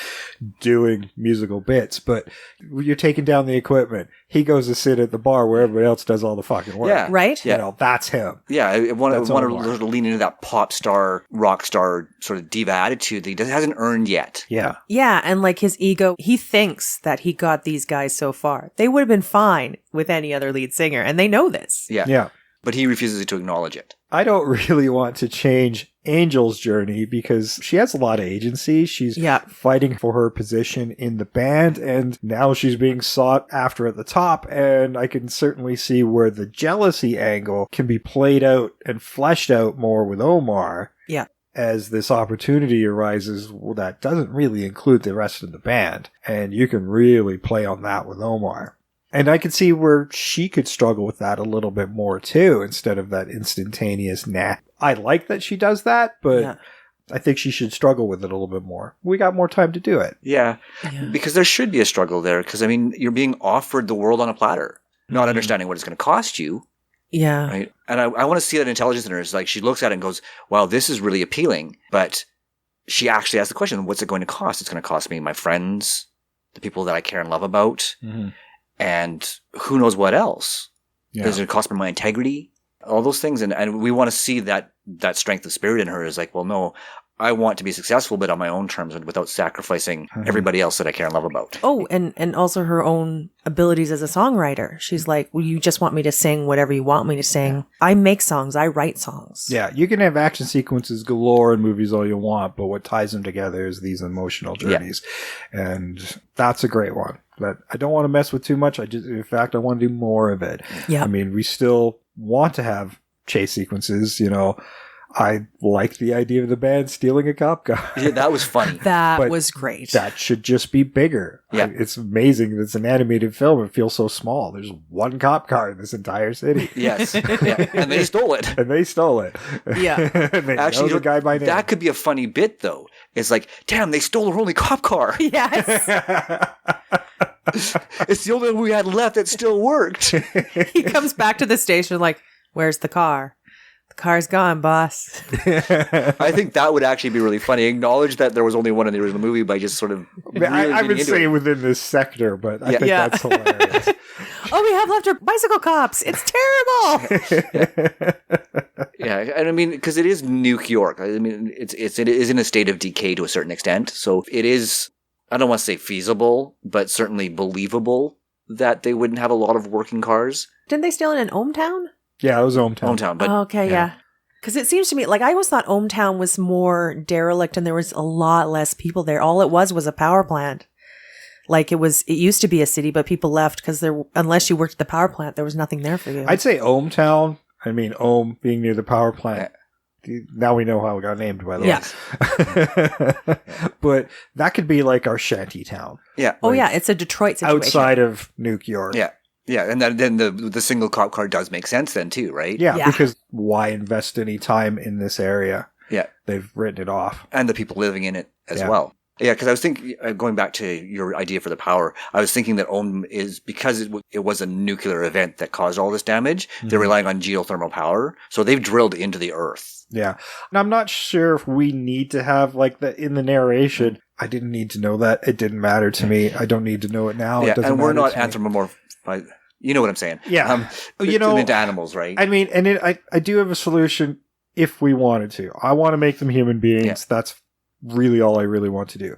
doing musical bits. But you're taking down the equipment. He goes to sit at the bar where everybody else does all the fucking work. Yeah. Right? You know, that's him. Yeah, I want to Omar. sort of lean into that pop star, rock star sort of diva attitude that he hasn't earned yet. Yeah. Yeah, and his ego, he thinks that he got these guys so far. They would have been fine with any other lead singer, and they know this. Yeah. Yeah. But he refuses to acknowledge it. I don't really want to change Angel's journey because she has a lot of agency. She's fighting for her position in the band, and now she's being sought after at the top. And I can certainly see where the jealousy angle can be played out and fleshed out more with Omar. Yeah. As this opportunity arises that doesn't really include the rest of the band. And you can really play on that with Omar. And I could see where she could struggle with that a little bit more too, instead of that instantaneous nah. I like that she does that, but I think she should struggle with it a little bit more. We got more time to do it. Yeah. Because there should be a struggle there. Because, I mean, you're being offered the world on a platter, not understanding what it's going to cost you. Yeah. Right. And I want to see that intelligence in her. It's like she looks at it and goes, wow, this is really appealing. But she actually asks the question, what's it going to cost? It's going to cost me my friends, the people that I care and love about. Mm-hmm. And who knows what else? Yeah. Does it cost me my integrity? All those things. And we want to see that strength of spirit in her is like, well, no, I want to be successful, but on my own terms and without sacrificing everybody else that I care and love about. Oh, and also her own abilities as a songwriter. She's like, well, you just want me to sing whatever you want me to sing. Yeah. I make songs. I write songs. Yeah, you can have action sequences galore in movies all you want, but what ties them together is these emotional journeys. Yeah. And that's a great one. But I don't want to mess with too much. In fact, I want to do more of it. Yeah. I mean, we still want to have chase sequences, you know. I like the idea of the band stealing a cop car. Yeah, that was funny. That was great. That should just be bigger. Yeah. It's amazing that it's an animated film. It feels so small. There's one cop car in this entire city. Yes. Yeah. And they stole it. Yeah. And they actually, know the guy by name. That could be a funny bit, though. It's like, damn, they stole our only cop car. Yes. It's the only one we had left that still worked. He comes back to the station like, where's the car? The car's gone, boss. I think that would actually be really funny. Acknowledge that there was only one in the original movie by just sort of I would say within this sector, but I think that's hilarious. Oh, we have left our bicycle cops. It's terrible. Yeah, and I mean, because it is New York. I mean, it is in a state of decay to a certain extent. So it is, I don't want to say feasible, but certainly believable that they wouldn't have a lot of working cars. Didn't they steal it in Ohmtown? Yeah, it was Ohmtown. But okay, yeah. Because it seems to me, like, I always thought Ohmtown was more derelict and there was a lot less people there. All it was a power plant. Like, it used to be a city, but people left because unless you worked at the power plant, there was nothing there for you. I'd say Ohmtown. I mean, Ohm being near the power plant. Now we know how it got named, by the way. But that could be like our shanty town. Yeah. Oh, yeah. It's a Detroit situation. Outside of New York. Yeah. Yeah, and then the single cop car does make sense then too, right? Yeah, because why invest any time in this area? Yeah. They've written it off. And the people living in it as well. Yeah, because I was thinking, going back to your idea for the power, I was thinking that Ohm is, because it was a nuclear event that caused all this damage, they're relying on geothermal power, so they've drilled into the earth. Yeah. And I'm not sure if we need to have, like, in the narration, I didn't need to know that. It didn't matter to me. I don't need to know it now. Yeah, it doesn't and we're matter not to me. anthropomorphized. You know what I'm saying? Yeah. You know, into animals, right? I mean, and I do have a solution if we wanted to. I want to make them human beings. Yeah. That's really all I really want to do.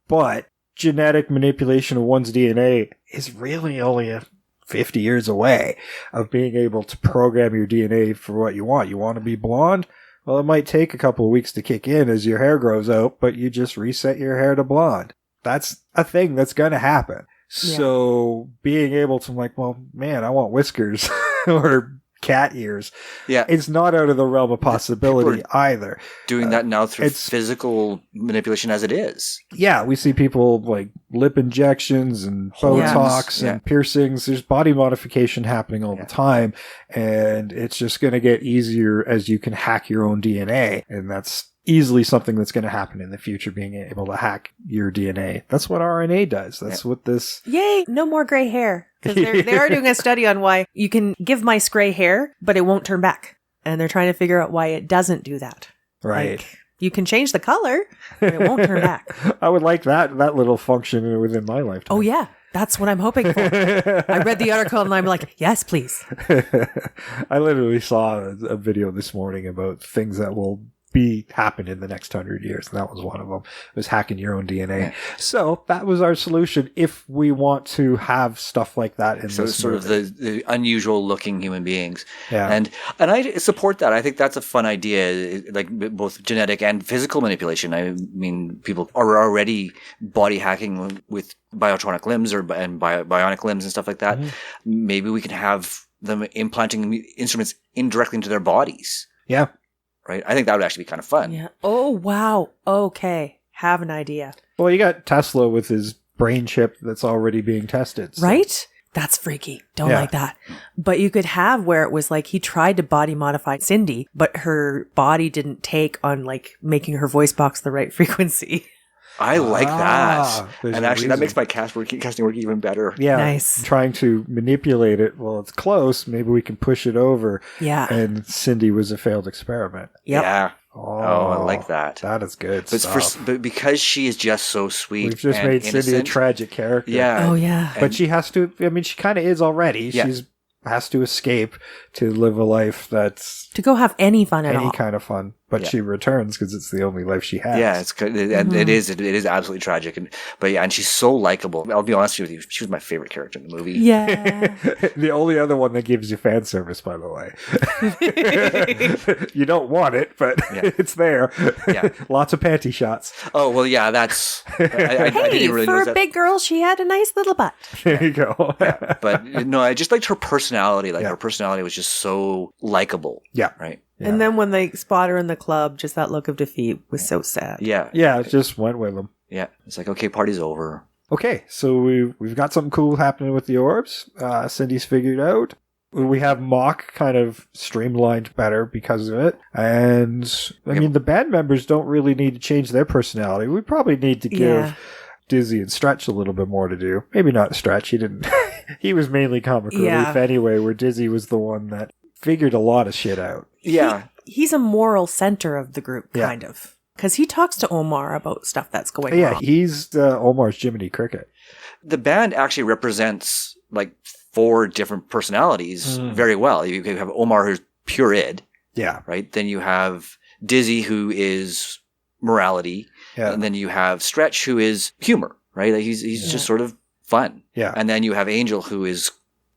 But genetic manipulation of one's DNA is really only 50 years away of being able to program your DNA for what you want. You want to be blonde? Well, it might take a couple of weeks to kick in as your hair grows out, but you just reset your hair to blonde. That's a thing that's going to happen. Yeah. So being able to, like, well, man, I want whiskers or cat ears. Yeah. It's not out of the realm of possibility either. Doing that now through it's- physical manipulation as it is. Yeah, we see people like lip injections and Botox Yeah. and piercings. There's body modification happening all the time. And it's just going to get easier as you can hack your own DNA. And that's easily something that's going to happen in the future, being able to hack your DNA. That's what RNA does. That's what this... Yay, no more gray hair. Because they are doing a study on why you can give mice gray hair, but it won't turn back. And they're trying to figure out why it doesn't do that. Right. Like, you can change the color, but it won't turn back. I would like that little function within my lifetime. Oh, yeah. That's what I'm hoping for. I read the article and I'm like, yes, please. I literally saw a video this morning about things that will happen in the next 100 years, and that was one of them. It was hacking your own DNA. Yeah. So that was our solution if we want to have stuff like that in So this sort movie. of the unusual looking human beings. Yeah. And I support that. I think that's a fun idea, like both genetic and physical manipulation. I mean, people are already body hacking with biotronic limbs and bionic limbs and stuff like that. Mm-hmm. Maybe we can have them implanting instruments indirectly into their bodies. Yeah. Right? I think that would actually be kind of fun. Yeah. Oh, wow. Okay. Have an idea. Well, you got Tesla with his brain chip that's already being tested. so- Right? That's freaky. Don't Yeah. like that. But you could have where it was like he tried to body modify Cindy, but her body didn't take on like making her voice box the right frequency. I like that. there's And a actually, that reason. makes my casting work even better. Yeah. Nice. Trying to manipulate it. Well, it's close. Maybe we can push it over. Yeah. And Cindy was a failed experiment. Yep. Yeah. Oh, I like that. That is good But, stuff. but because she is just so sweet, We've just and made Cindy a innocent, tragic character. Yeah. Oh, yeah. But she has to, I mean, she kind of is already. Yeah. She's has to escape to live a life that's To go have any fun at any all. kind of fun. But Yeah. she returns because it's the only life she has. Yeah, it's good. And it is absolutely tragic. But yeah, and she's so likable. I'll be honest with you, she was my favorite character in the movie. Yeah. The only other one that gives you fan service, by the way. You don't want it, but Yeah. it's there. Yeah. Lots of panty shots. Oh, well, yeah, that's... I Hey, didn't really for notice a that. big girl, she had a nice little butt. There you go. But no, I just liked her personality. Like, her personality was just so likable. Yeah. Right? And then when they spot her in the club, just that look of defeat was so sad. Yeah. Yeah, it just went with them. Yeah. It's like, okay, party's over. Okay, so we've got something cool happening with the orbs. Cindy's figured out. We have Mock kind of streamlined better because of it. And, I mean, the band members don't really need to change their personality. We probably need to give Yeah. Dizzy and Stretch a little bit more to do. Maybe not Stretch. He didn't. He was mainly comic Yeah. relief anyway, where Dizzy was the one that figured a lot of shit out. Yeah. He's a moral center of the group, Yeah. kind of. Because he talks to Omar about stuff that's going Yeah, wrong. he's Omar's Jiminy Cricket. The band actually represents like 4 different personalities very well. You have Omar, who's pure id, Yeah. right? Then you have Dizzy, who is morality. Yeah. And then you have Stretch, who is humor, right? Like he's just sort of fun. Yeah. And then you have Angel, who is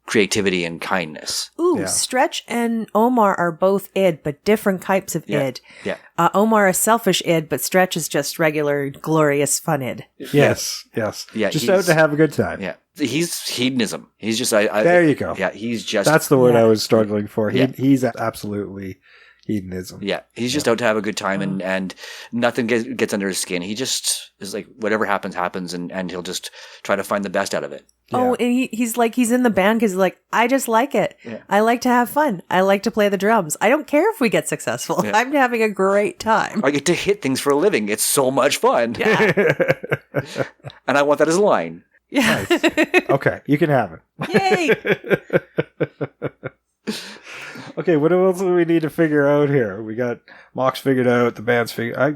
creativity and kindness. Ooh, Yeah. Stretch and Omar are both id, but different types of id. Yeah. Omar is selfish id, but Stretch is just regular, glorious fun id. Yes. Yes. Yeah, Just he's- out to have a good time. Yeah. He's hedonism. He's just, There you go. Yeah. He's just, That's the word Yeah. I was struggling for. Yeah. He's absolutely hedonism. yeah. He's just out to have a good time and nothing gets under his skin. He just is like, whatever happens, happens. And he'll just try to find the best out of it. Oh, and he's like, he's in the band because he's like, I just like it. Yeah. I like to have fun. I like to play the drums. I don't care if we get successful. Yeah. I'm having a great time. I get to hit things for a living. It's so much fun. And I want that as a line. Yeah. Okay, you can have it. Yay. Okay, what else do we need to figure out here? We got Mox figured out, the band's figured. I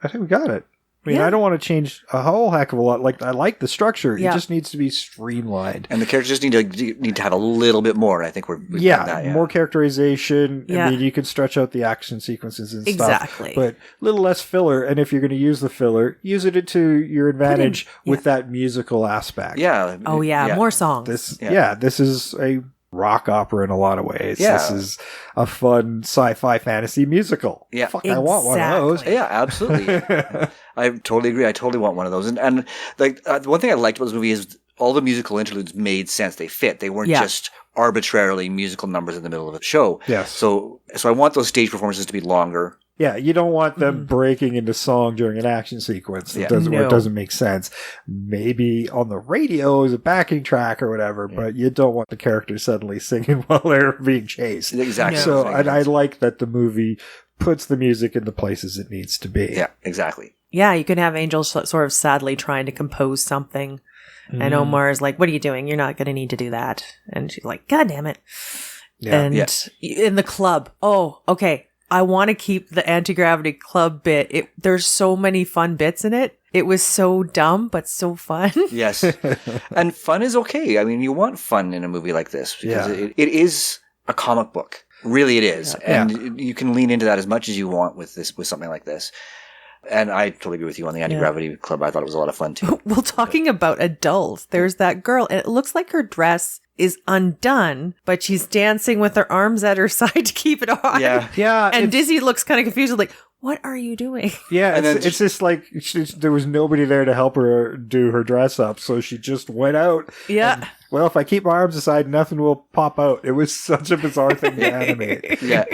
think we got it. I mean, I don't want to change a whole heck of a lot. Like, I like the structure. Yeah. It just needs to be streamlined. And the characters just need to have a little bit more. I think we've done that, more characterization. Yeah. I mean, you can stretch out the action sequences and Exactly. stuff. But a little less filler. And if you're going to use the filler, use it to your advantage with that musical aspect. Yeah. Oh, yeah. More songs. This is a rock opera in a lot of ways. Yeah. This is a fun sci-fi fantasy musical. Yeah. Fuck, I want one of those. Yeah, absolutely. I totally agree. I totally want one of those. And like the one thing I liked about this movie is all the musical interludes made sense. They fit. They weren't just arbitrarily musical numbers in the middle of a show. Yes. So I want those stage performances to be longer. Yeah, you don't want them breaking into song during an action sequence where it doesn't make sense. Maybe on the radio as a backing track or whatever, but you don't want the characters suddenly singing while they're being chased. Exactly. So, and I like that the movie puts the music in the places it needs to be. Yeah, exactly. Yeah, you can have Angel sort of sadly trying to compose something. And Omar's like, what are you doing? You're not going to need to do that. And she's like, God damn it. Yeah. And in the club. Oh, okay. I want to keep the anti-gravity club bit. There's so many fun bits in it. It was so dumb, but so fun. Yes. And fun is okay. I mean, you want fun in a movie like this because it is a comic book. Really, it is. Yeah. And you can lean into that as much as you want with something like this. And I totally agree with you on the anti-gravity club. I thought it was a lot of fun too. Well, talking about adults, there's that girl, and it looks like her dress is undone, but she's dancing with her arms at her side to keep it on. Yeah. Yeah. And Dizzy looks kind of confused, like, what are you doing? Yeah, And it's just like there was nobody there to help her do her dress up, so she just went out. Yeah. And, well, if I keep my arms aside, nothing will pop out. It was such a bizarre thing to animate. Yeah.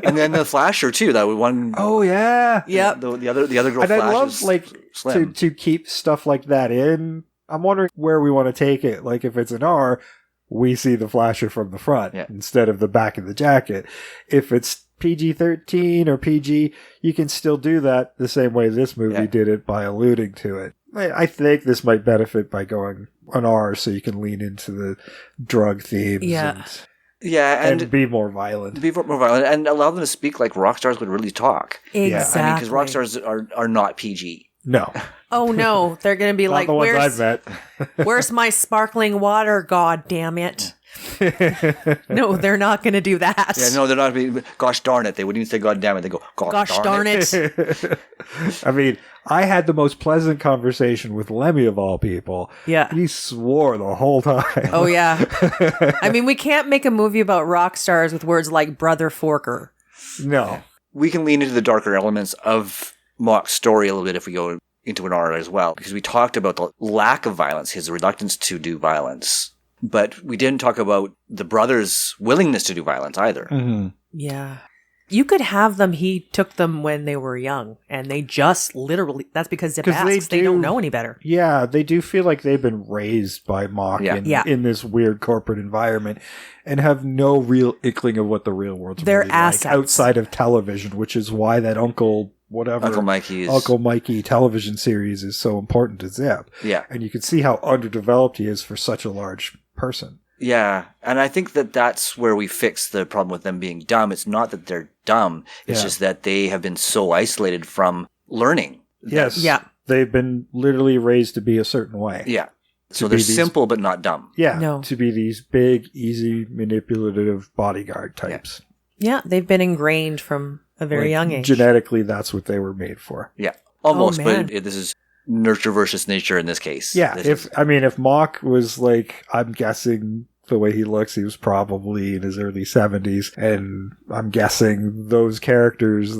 And then the flasher too, that one. Oh yeah. Yep. The other girl And I flashes love slim. to keep stuff like that in. I'm wondering where we want to take it. Like if it's an R, we see the flasher from the front instead of the back of the jacket. If it's PG-13 or PG, you can still do that the same way this movie did it by alluding to it. I think this might benefit by going an R so you can lean into the drug themes and be more violent. Be more violent and allow them to speak like rock stars would really talk. Exactly. I mean, because rock stars are not PG. No. Oh no, they're going to be like, the ones I've met. Where's my sparkling water? God damn it. No, they're not going to do that. Yeah, no, they're not. Gosh darn it. They wouldn't even say God damn it. They go, gosh darn it. I mean, I had the most pleasant conversation with Lemmy of all people. Yeah. He swore the whole time. Oh, yeah. I mean, we can't make a movie about rock stars with words like Brother Forker. No. We can lean into the darker elements of Mock's story a little bit if we go into an R as well, because we talked about the lack of violence, his reluctance to do violence. But we didn't talk about the brothers' willingness to do violence either. Mm-hmm. Yeah. You could have them, he took them when they were young, and they just literally, that's because Zip asks, they don't know any better. Yeah, they do feel like they've been raised by Mock in this weird corporate environment and have no real inkling of what the real world's They're really assets. like outside of television, which is why that Uncle Mikey television series is so important to Zip. Yeah. And you can see how underdeveloped he is for such a large person. Yeah, and I think that's where we fix the problem with them being dumb. It's not that they're dumb. It's just that they have been so isolated from learning. Yes. Yeah. They've been literally raised to be a certain way. Yeah. So they're simple but not dumb. Yeah. No. To be these big, easy, manipulative bodyguard types. Yeah, they've been ingrained from a very young age. Genetically, that's what they were made for. Yeah. Almost, man. but this is nurture versus nature in this case. Yeah, if Mock was like, I'm guessing the way he looks, he was probably in his early 70s, and I'm guessing those characters,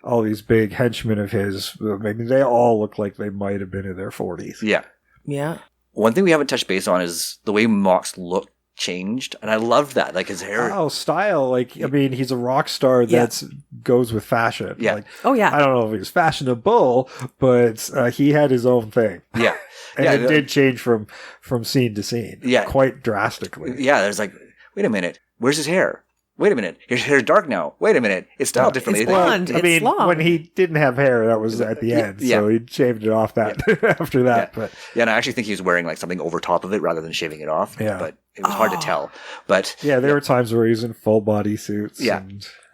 all these big henchmen of his, maybe they all look like they might have been in their 40s. Yeah. Yeah. One thing we haven't touched base on is the way Mock's look changed, and I love that. Like his hair. Oh, style. Like, I mean, he's a rock star that goes with fashion. Yeah. Like, oh, yeah. I don't know if he was fashionable, but he had his own thing. Yeah. And it did change from scene to scene. Yeah. Quite drastically. Yeah, there's like, wait a minute, where's his hair? Wait a minute, his hair's dark now. Wait a minute, it's styled differently. It's blonde. I mean, long. When he didn't have hair, that was at the end. So he shaved it off after that. Yeah. But and I actually think he was wearing like something over top of it rather than shaving it off. Yeah. But it was hard to tell. But yeah, there were times where he was in full body suits. Yeah.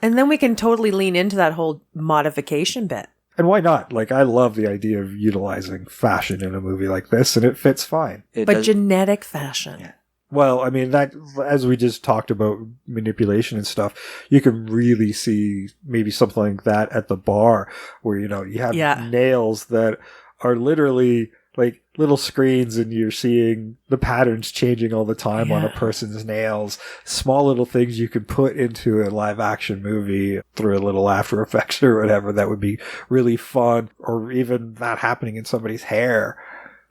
And then we can totally lean into that whole modification bit. And why not? Like, I love the idea of utilizing fashion in a movie like this, and it fits fine. But genetic fashion. Yeah. Well, I mean, that, as we just talked about manipulation and stuff, you can really see maybe something like that at the bar where, you know, you have nails that are literally like little screens and you're seeing the patterns changing all the time on a person's nails. Small little things you could put into a live action movie through a little After Effects or whatever that would be really fun, or even that happening in somebody's hair.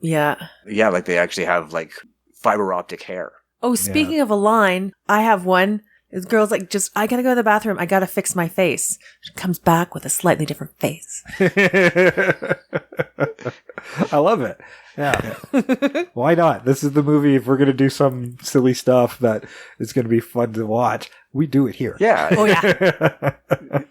Yeah. Yeah, like they actually have like fiber optic hair. Oh, speaking of a line, I have one. This girl's like, I gotta go to the bathroom. I gotta fix my face. She comes back with a slightly different face. I love it. Yeah. Why not? This is the movie. If we're going to do some silly stuff that is going to be fun to watch, we do it here. Yeah. Oh, yeah.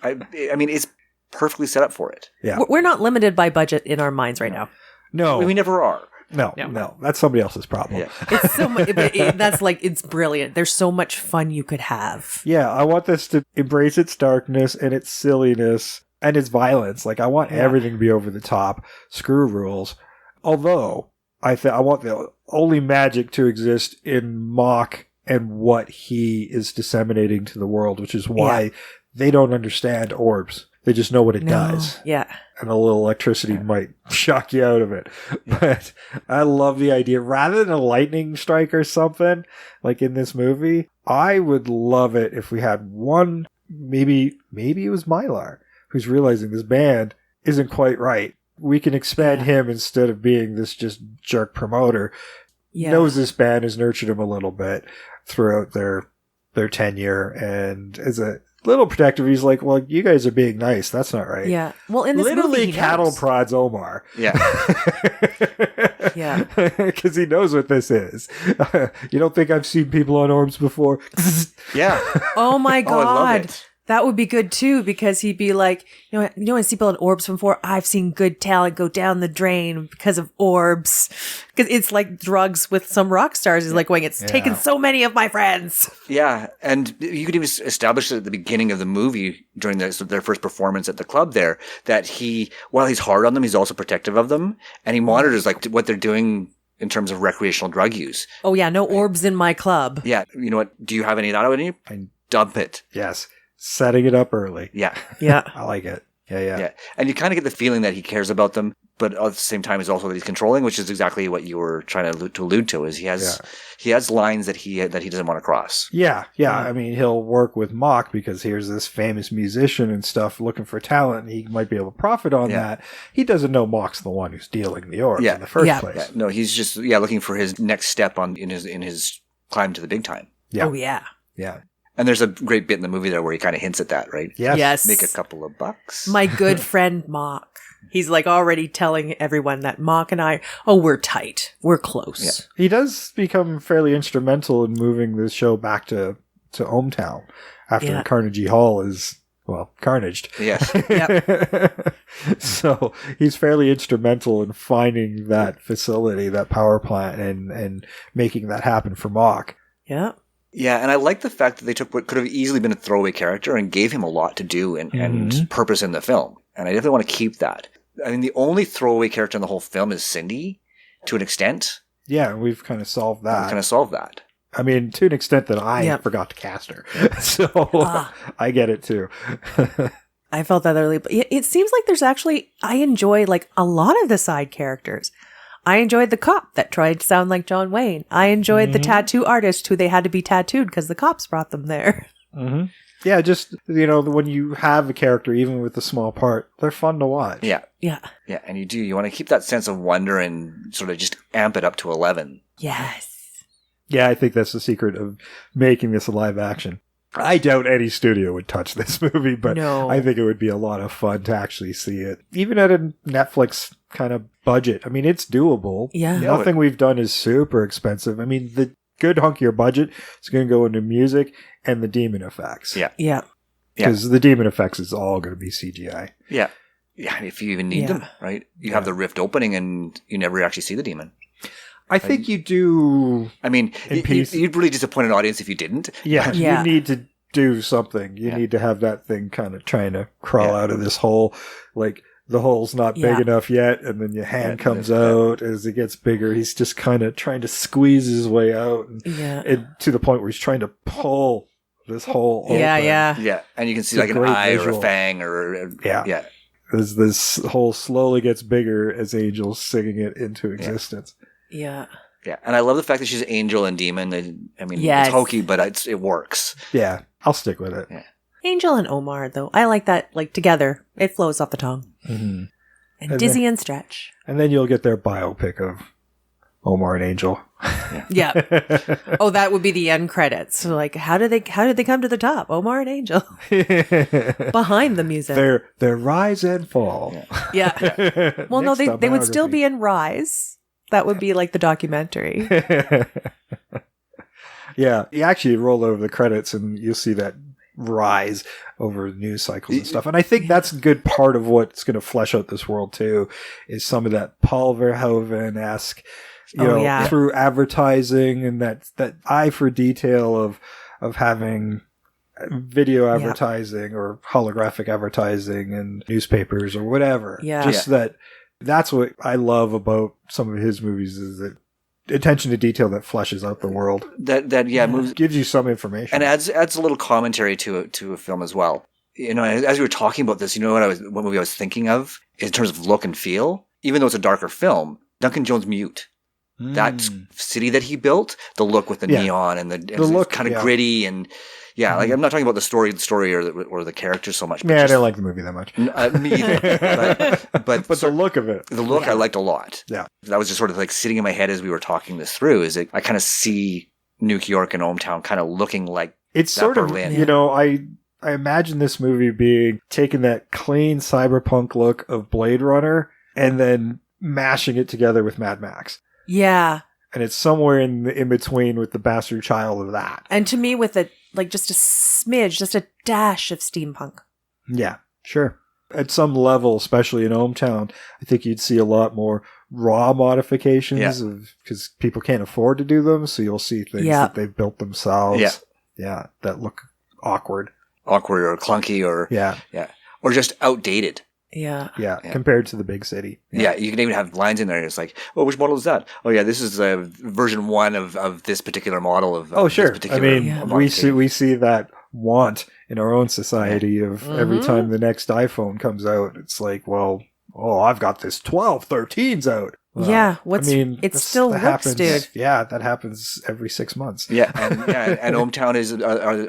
I mean, it's perfectly set up for it. Yeah. We're not limited by budget in our minds right now. No. We never are. No. That's somebody else's problem. Yeah. It's so much, that's like, it's brilliant. There's so much fun you could have. Yeah. I want this to embrace its darkness and its silliness and its violence. Like, I want everything to be over the top. Screw rules. Although, I want the only magic to exist in Mock and what he is disseminating to the world, which is why they don't understand orbs. They just know what it does. Yeah. And a little electricity might shock you out of it. But I love the idea. Rather than a lightning strike or something, like in this movie, I would love it if we had one, maybe it was Mylar, who's realizing this band isn't quite right. We can expand him instead of being this just jerk promoter. Knows this band, has nurtured him a little bit throughout their tenure, and is a little protective. He's like, well, you guys are being nice. That's not right. Yeah. Well, in this literally movie, cattle prods Omar. Yeah. Yeah. Because he knows what this is. You don't think I've seen people on orbs before? Yeah. Oh my God. I love it. That would be good too, because he'd be like, I see people in orbs before. I've seen good talent go down the drain because of orbs. Because it's like drugs with some rock stars. He's like going, it's taken so many of my friends. Yeah. And you could even establish it at the beginning of the movie during their first performance at the club there, that while he's hard on them, he's also protective of them. And he monitors like what they're doing in terms of recreational drug use. Oh yeah. No orbs in my club. Yeah. You know what? Do you have any of that on you? Dump it. Yes. Setting it up early. Yeah. Yeah. I like it. Yeah. And you kind of get the feeling that he cares about them, but at the same time is also that he's controlling, which is exactly what you were trying to allude to, is he has lines that he doesn't want to cross. Yeah. I mean, he'll work with Mock because here's this famous musician and stuff looking for talent, and he might be able to profit on that. He doesn't know Mock's the one who's dealing the orbs in the first place. Yeah. No, he's just looking for his next step in his climb to the big time. Yeah. Oh yeah. Yeah. And there's a great bit in the movie there where he kind of hints at that, right? Yes. Make a couple of bucks. My good friend Mock. He's like already telling everyone that Mock and I, we're tight. We're close. Yeah. He does become fairly instrumental in moving the show back to Ohmtown after Carnegie Hall is, carnaged. Yes. So he's fairly instrumental in finding that facility, that power plant, and making that happen for Mock. Yeah. Yeah, and I like the fact that they took what could have easily been a throwaway character and gave him a lot to do and purpose in the film. And I definitely want to keep that. I mean, the only throwaway character in the whole film is Cindy, to an extent. Yeah, we've kind of solved that. I mean, to an extent that I forgot to cast her. So I get it too. I felt that early. But it seems like there's actually, I enjoy like a lot of the side characters. I enjoyed the cop that tried to sound like John Wayne. I enjoyed the tattoo artist who they had to be tattooed because the cops brought them there. Mm-hmm. Yeah, just, when you have a character, even with a small part, they're fun to watch. Yeah. Yeah. Yeah, and you want to keep that sense of wonder and sort of just amp it up to 11. Yes. Yeah, I think that's the secret of making this a live action. I doubt any studio would touch this movie, but I think it would be a lot of fun to actually see it. Even at a Netflix kind of budget. I mean, it's doable. Yeah. Nothing we've done is super expensive. I mean, the good hunkier budget is going to go into music and the demon effects. Yeah. Yeah. Because the demon effects is all going to be CGI. Yeah. Yeah, if you even need them, right? You have the rift opening and you never actually see the demon. I think you do. I mean, you'd really disappoint an audience if you didn't. Yeah, you need to do something. You need to have that thing kind of trying to crawl out of this hole. Like, the hole's not big Yeah. enough yet, and then your hand comes out as it gets bigger. He's just kind of trying to squeeze his way out, and to the point where he's trying to pull this hole open. Yeah, and you can see It's like a an great eye or visual. a fang or Yeah. As this hole slowly gets bigger as Angel's singing it into existence. Yeah. Yeah, and I love the fact that she's angel and demon. I mean, Yes. it's hokey, but it works. Yeah, I'll stick with it. Yeah. Angel and Omar, though. I like that, like, together. It flows off the tongue. Mm-hmm. And Dizzy and Stretch. And then you'll get their biopic of Omar and Angel. Yeah. Oh, that would be the end credits. So, like, how did they come to the top? Omar and Angel. Behind the music. Their rise and fall. Yeah. Well, no, Next they would still biography. be in Rise. That would be like the documentary. Yeah, you actually roll over the credits and you'll see that rise over news cycles and stuff. And I think that's a good part of what's going to flesh out this world too, is some of that Paul Verhoeven-esque, through advertising and that eye for detail of having video advertising or holographic advertising and newspapers or whatever. Yeah. Just that's what I love about some of his movies, is that attention to detail that fleshes out the world. Moves, gives you some information and adds a little commentary to a film as well. You know, as we were talking about this, you know what movie I was thinking of in terms of look and feel. Even though it's a darker film, Duncan Jones' Mute. That city that he built, the look with the neon and the look kind of gritty and like I'm not talking about the story or the characters so much. But I didn't like the movie that much. Me either. But the look of it, I liked a lot. Yeah, that was just sort of like sitting in my head as we were talking this through. Is I kind of see New York and Ohmtown kind of looking like it's sort of Berlin. You know, I imagine this movie being taking that clean cyberpunk look of Blade Runner and then mashing it together with Mad Max. Yeah. And it's somewhere in between with the bastard child of that. And to me, with just a smidge, just a dash of steampunk. Yeah, sure. At some level, especially in Ohmtown, I think you'd see a lot more raw modifications because people can't afford to do them. So you'll see things that they've built themselves. Yeah, that look awkward or clunky or or just outdated. Yeah. Compared to the big city. Yeah, you can even have lines in there. It's like, oh, which model is that? Oh, yeah, this is version 1 of this particular model of. Oh, sure. This particular we see that want in our own society of every time the next iPhone comes out, it's like, well, I've got this 13's out. Well, it still looks, happens, dude. Yeah, that happens every 6 months. Yeah, and Ohmtown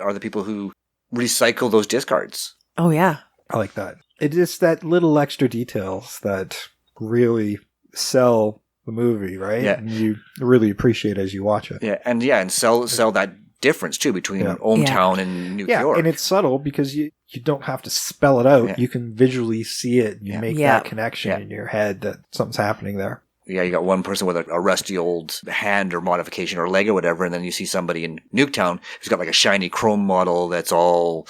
are the people who recycle those discards. Oh yeah, I like that. It's just that little extra details that really sell the movie, right? Yeah, and you really appreciate as you watch it. Yeah, and sell that difference too between Ohmtown and New York. Yeah, and it's subtle because you don't have to spell it out. Yeah. You can visually see it and you make that connection in your head that something's happening there. Yeah, you got one person with a rusty old hand or modification or leg or whatever, and then you see somebody in Nuketown who's got like a shiny chrome model that's all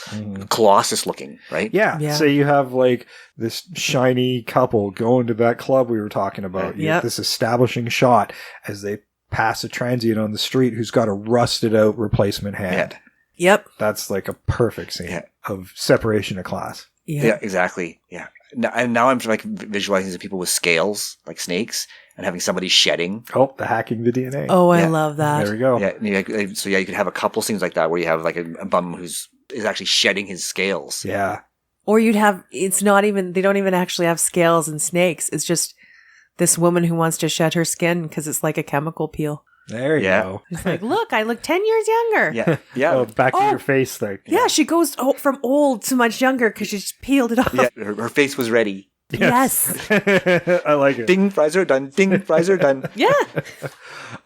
Colossus looking, right? Yeah. So you have like this shiny couple going to that club we were talking about. You have this establishing shot as they pass a transient on the street who's got a rusted out replacement hand. Yep. That's like a perfect scene of separation of class. Yeah, exactly. Yeah. Now I'm like visualizing the people with scales, like snakes, and having somebody shedding. Oh, the hacking the DNA. Oh, I love that. There we go. Yeah. So you could have a couple scenes like that where you have like a bum is actually shedding his scales. Yeah. Or you'd have, they don't even actually have scales and snakes. It's just this woman who wants to shed her skin because it's like a chemical peel. There you go. It's like, look, I look 10 years younger. Yeah. Back to your face thing. Yeah, she goes from old to much younger because she just peeled it off. Yeah, her face was ready. Yes. I like it. Ding, fries are done. Ding, fries are done. Yeah.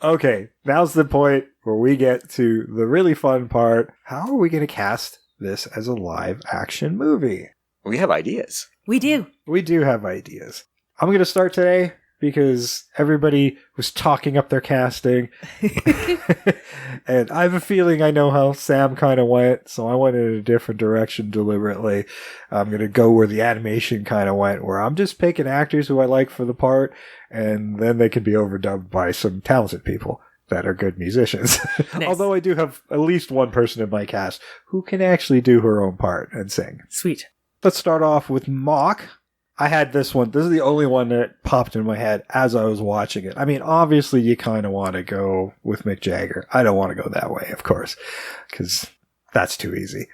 Okay, now's the point where we get to the really fun part. How are we going to cast this as a live action movie? We have ideas. We do. We do have ideas. I'm going to start today because everybody was talking up their casting. And I have a feeling I know how Sam kind of went, so I went in a different direction deliberately. I'm going to go where the animation kind of went, where I'm just picking actors who I like for the part, and then they can be overdubbed by some talented people that are good musicians. Nice. Although I do have at least one person in my cast who can actually do her own part and sing. Sweet. Let's start off with Mock. I had this one. This is the only one that popped in my head as I was watching it. I mean, obviously, you kind of want to go with Mick Jagger. I don't want to go that way, of course, because that's too easy.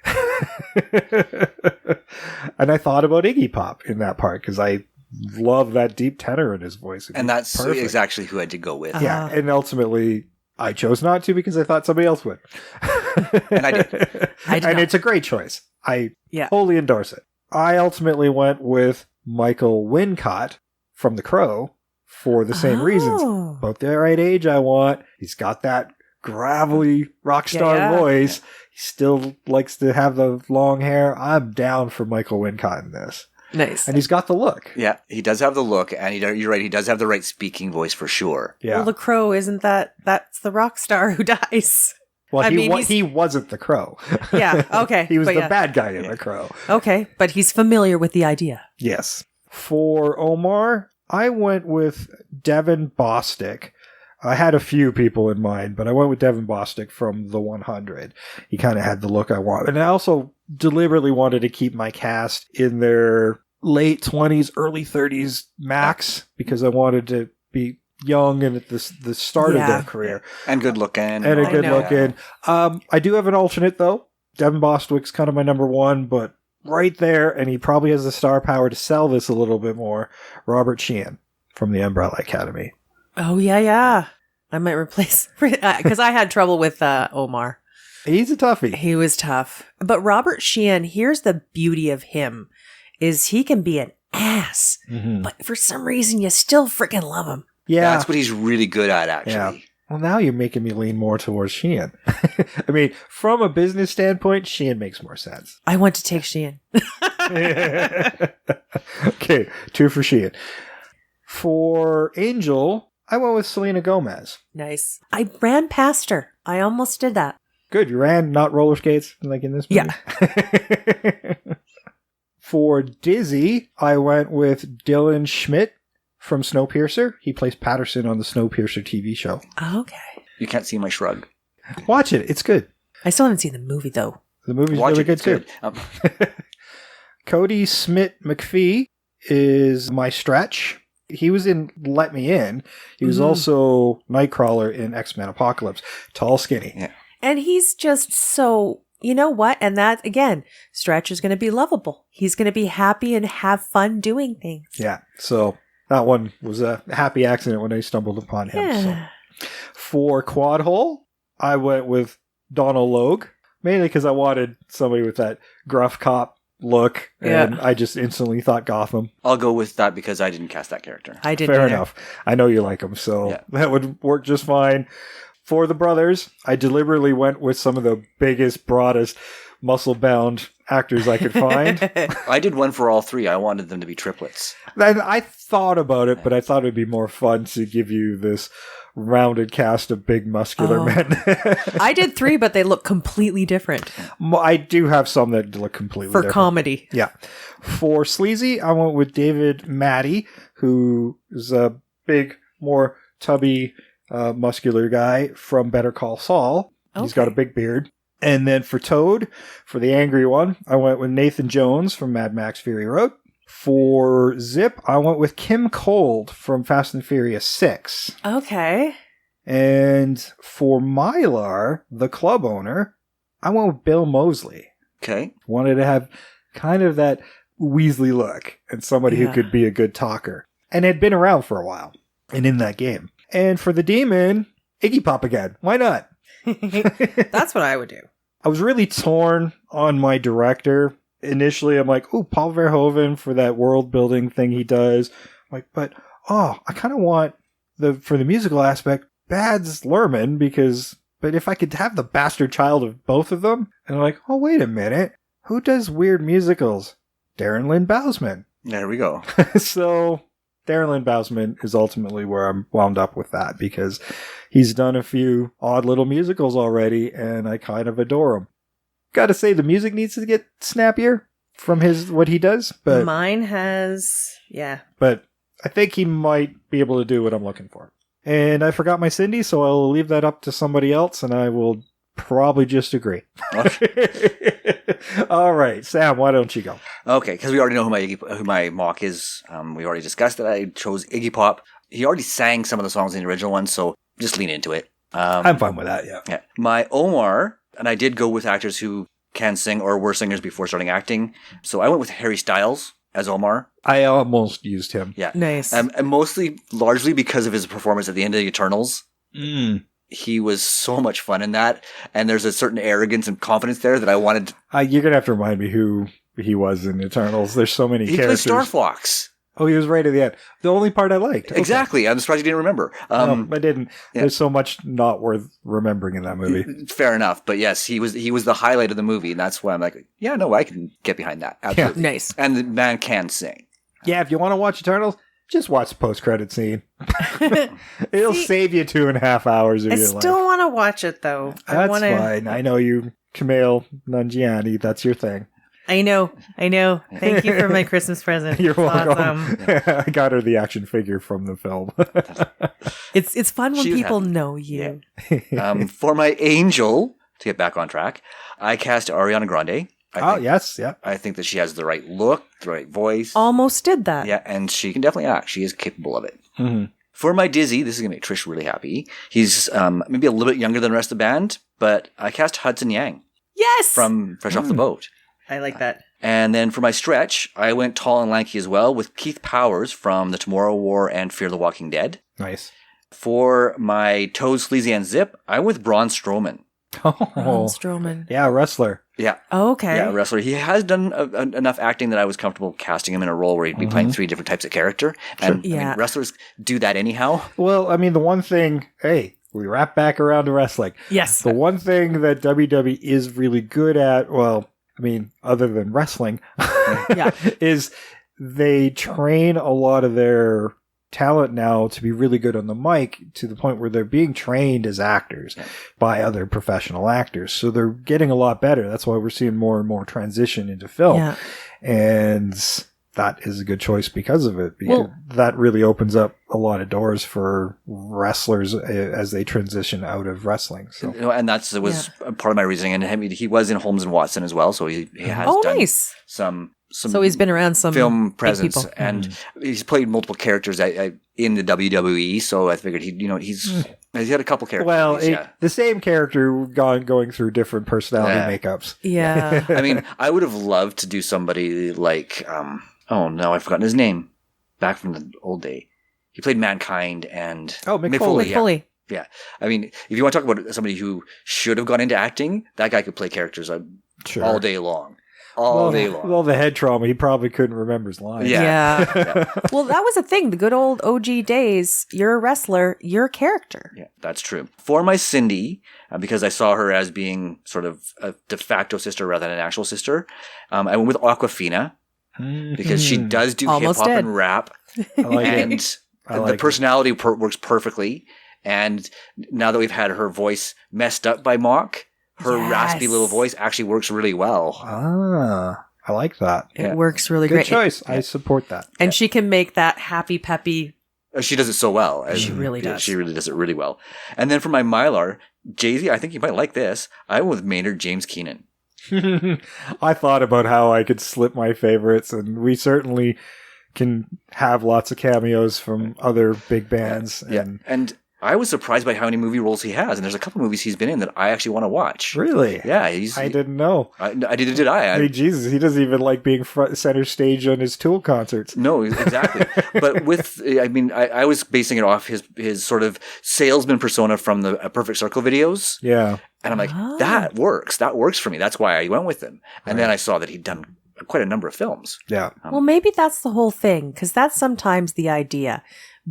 And I thought about Iggy Pop in that part because I love that deep tenor in his voice. And that's perfect. exactly who I did go with. Yeah, and ultimately, I chose not to because I thought somebody else would. And I did. And it's a great choice. I wholly endorse it. I ultimately went with Michael Wincott from The Crow for the same reasons. About the right age I want. He's got that gravelly rock star voice. He still likes to have the long hair. I'm down for Michael Wincott in this. Nice. And he's got the look. Yeah, he does have the look, and you're right, he does have the right speaking voice for sure. Yeah. Well, the Crow, that's the rock star who dies. Well, he wasn't the Crow. Yeah, okay. He was the bad guy in The Crow. Okay, but he's familiar with the idea. Yes. For Omar, I went with Devin Bostick. I had a few people in mind, but I went with Devin Bostick from The 100. He kind of had the look I want. And I also deliberately wanted to keep my cast in their late 20s, early 30s max, because I wanted to be young and at the start of their career. And good looking. And a good looking. I do have an alternate, though. Devin Bostick's kind of my number one, but right there, and he probably has the star power to sell this a little bit more, Robert Sheehan from the Umbrella Academy. Oh, yeah. I might replace... Because I had trouble with Omar. He's a toughie. He was tough. But Robert Sheehan, here's the beauty of him, is he can be an ass, but for some reason you still freaking love him. Yeah. That's what he's really good at, actually. Yeah. Well, now you're making me lean more towards Sheehan. I mean, from a business standpoint, Sheehan makes more sense. I want to take Sheehan. Okay, 2 for Sheehan. For Angel, I went with Selena Gomez. Nice. I ran past her. I almost did that. Good, you ran, not roller skates, like in this movie? Yeah. For Dizzy, I went with Dylan Schmidt from Snowpiercer. He plays Patterson on the Snowpiercer TV show. Okay. You can't see my shrug. Watch it. It's good. I still haven't seen the movie, though. The movie's really good, too. Cody Smith McPhee is my stretch. He was in Let Me In. He was also Nightcrawler in X-Men Apocalypse. Tall, skinny. Yeah. And he's just so... You know what? And that, again, Stretch is going to be lovable. He's going to be happy and have fun doing things. Yeah. So that one was a happy accident when I stumbled upon him. Yeah. So. For Quad Hole, I went with Donald Logue, mainly because I wanted somebody with that gruff cop look, and I just instantly thought Gotham. I'll go with that because I didn't cast that character. I didn't. Fair enough. I know you like him, so that would work just fine. For the brothers, I deliberately went with some of the biggest, broadest, muscle-bound actors I could find. I did one for all three. I wanted them to be triplets. And I thought about it, but I thought it would be more fun to give you this rounded cast of big, muscular men. I did 3, but they look completely different. I do have some that look completely different. For comedy. Yeah. For Sleazy, I went with David Matty, who is a big, more tubby... muscular guy from Better Call Saul. Okay. He's got a big beard. And then for Toad, for the angry one, I went with Nathan Jones from Mad Max Fury Road. For Zip, I went with Kim Cold from Fast and Furious 6. Okay. And for Mylar, the club owner, I went with Bill Moseley. Okay. Wanted to have kind of that Weasley look and somebody who could be a good talker. And had been around for a while and in that game. And for the demon, Iggy Pop again. Why not? That's what I would do. I was really torn on my director. Initially, I'm like, oh, Paul Verhoeven for that world building thing he does. I'm like, but, I kind of want, for the musical aspect, Baz Luhrmann, but if I could have the bastard child of both of them, and I'm like, oh, wait a minute. Who does weird musicals? Darren Lynn Bousman. There we go. So... Darren Lynn Bousman is ultimately where I'm wound up with that because he's done a few odd little musicals already and I kind of adore him. Gotta say the music needs to get snappier from what he does, but mine has, but I think he might be able to do what I'm looking for. And I forgot my Cindy, so I'll leave that up to somebody else and I will probably just agree. All right, Sam, why don't you go? Okay, because we already know who my mock is. We already discussed it. I chose Iggy Pop. He already sang some of the songs in the original one, so just lean into it. I'm fine with that, yeah. My Omar, and I did go with actors who can sing or were singers before starting acting. So I went with Harry Styles as Omar. I almost used him. Yeah. Nice. And largely because of his performance at the end of the Eternals. He was so much fun in that. And there's a certain arrogance and confidence there that I wanted. You're going to have to remind me who he was in Eternals. There's so many characters. He played Star Fox. Oh, he was right at the end. The only part I liked. Okay. Exactly. I'm surprised you didn't remember. No, I didn't. Yeah. There's so much not worth remembering in that movie. Fair enough. But yes, he was the highlight of the movie. And that's why I'm like, yeah, no, I can get behind that. Absolutely. Yeah. Nice. And the man can sing. Yeah, if you want to watch Eternals, just watch the post-credit scene. It'll save you 2.5 hours of your life. I still want to watch it, though. That's fine. I know you, Kumail Nanjiani. That's your thing. I know. Thank you for my Christmas present. You're welcome. Awesome. I got her the action figure from the film. It's fun when people know you. Yeah. For my angel, to get back on track, I cast Ariana Grande. Yes, yeah. I think that she has the right look, the right voice. Almost did that. Yeah, and she can definitely act. She is capable of it. Mm-hmm. For my Dizzy, this is going to make Trish really happy. He's maybe a little bit younger than the rest of the band, but I cast Hudson Yang. Yes! From Fresh Off the Boat. I like that. And then for my stretch, I went tall and lanky as well with Keith Powers from The Tomorrow War and Fear the Walking Dead. Nice. For my toes, sleazy, and zip, I went with Braun Strowman. Braun Strowman. Yeah, wrestler. Yeah. Oh, okay. Yeah, wrestler. He has done enough acting that I was comfortable casting him in a role where he'd be playing 3 different types of character. And I mean, wrestlers do that anyhow. Well, I mean, the one thing, we wrap back around to wrestling. Yes. The one thing that WWE is really good at, well, I mean, other than wrestling, is they train a lot of their talent now to be really good on the mic to the point where they're being trained as actors by other professional actors. So they're getting a lot better. That's why we're seeing more and more transition into film. Yeah. And that is a good choice because of it. Because that really opens up a lot of doors for wrestlers as they transition out of wrestling. So. And that was part of my reasoning. And I mean, he was in Holmes and Watson as well. So he has done some so he's been around some film presence, and he's played multiple characters in the WWE. So I figured he's had a couple characters. Well, the same character going through different personality makeups. Yeah. I mean, I would have loved to do somebody like oh no, I've forgotten his name. Back from the old day, he played Mankind and Mcphee. Yeah. I mean, if you want to talk about somebody who should have gone into acting, that guy could play characters all day long. All day long. Well, the head trauma, he probably couldn't remember his lines. Yeah. Well, that was a thing. The good old OG days, you're a wrestler, you're a character. Yeah, that's true. For my Cindy, because I saw her as being sort of a de facto sister rather than an actual sister, I went with Aquafina because she does do hip-hop and rap. I like and it. the personality works perfectly. And now that we've had her voice messed up by Mock, her raspy little voice actually works really well. I like that. It works really Good great. Good choice. I support that. And she can make that happy, peppy. She does it so well. She really does. She really does it really well. And then for my Mylar, Jay-Z, I think you might like this. I went with Maynard James Keenan. I thought about how I could slip my favorites, and we certainly can have lots of cameos from other big bands. And I was surprised by how many movie roles he has, and there's a couple movies he's been in that I actually want to watch. Really? Yeah, I didn't know. I did. I mean, Jesus, he doesn't even like being center stage on his Tool concerts. No, exactly. But I was basing it off his sort of salesman persona from the Perfect Circle videos. Yeah, and I'm like, that works. That works for me. That's why I went with him. And then I saw that he'd done quite a number of films. Yeah. Well, maybe that's the whole thing, because that's sometimes the idea.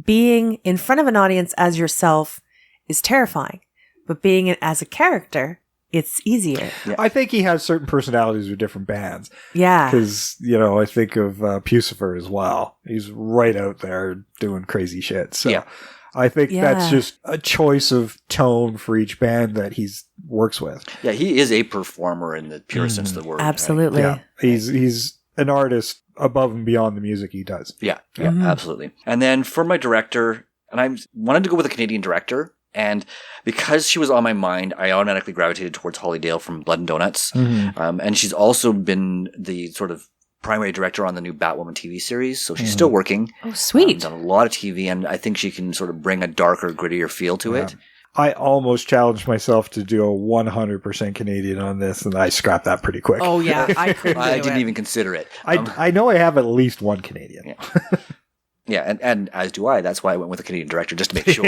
Being in front of an audience as yourself is terrifying, but being as a character, it's easier. Yeah. I think he has certain personalities with different bands. Yeah. Because, I think of Pucifer as well. He's right out there doing crazy shit. So I think that's just a choice of tone for each band that he works with. Yeah, he is a performer in the pure sense of the word. Absolutely. Right? Yeah. He's an artist above and beyond the music he does. Yeah, absolutely. And then for my director, and I wanted to go with a Canadian director, And because she was on my mind, I automatically gravitated towards Holly Dale from Blood and Donuts. And she's also been the sort of primary director on the new Batwoman TV series. So she's still working. Oh, sweet. Done a lot of TV, and I think she can sort of bring a darker, grittier feel to it. I almost challenged myself to do a 100% Canadian on this, and I scrapped that pretty quick. Oh, yeah. I couldn't I do didn't it. even consider it. I know I have at least one Canadian. Yeah, and as do I. That's why I went with a Canadian director, just to make sure.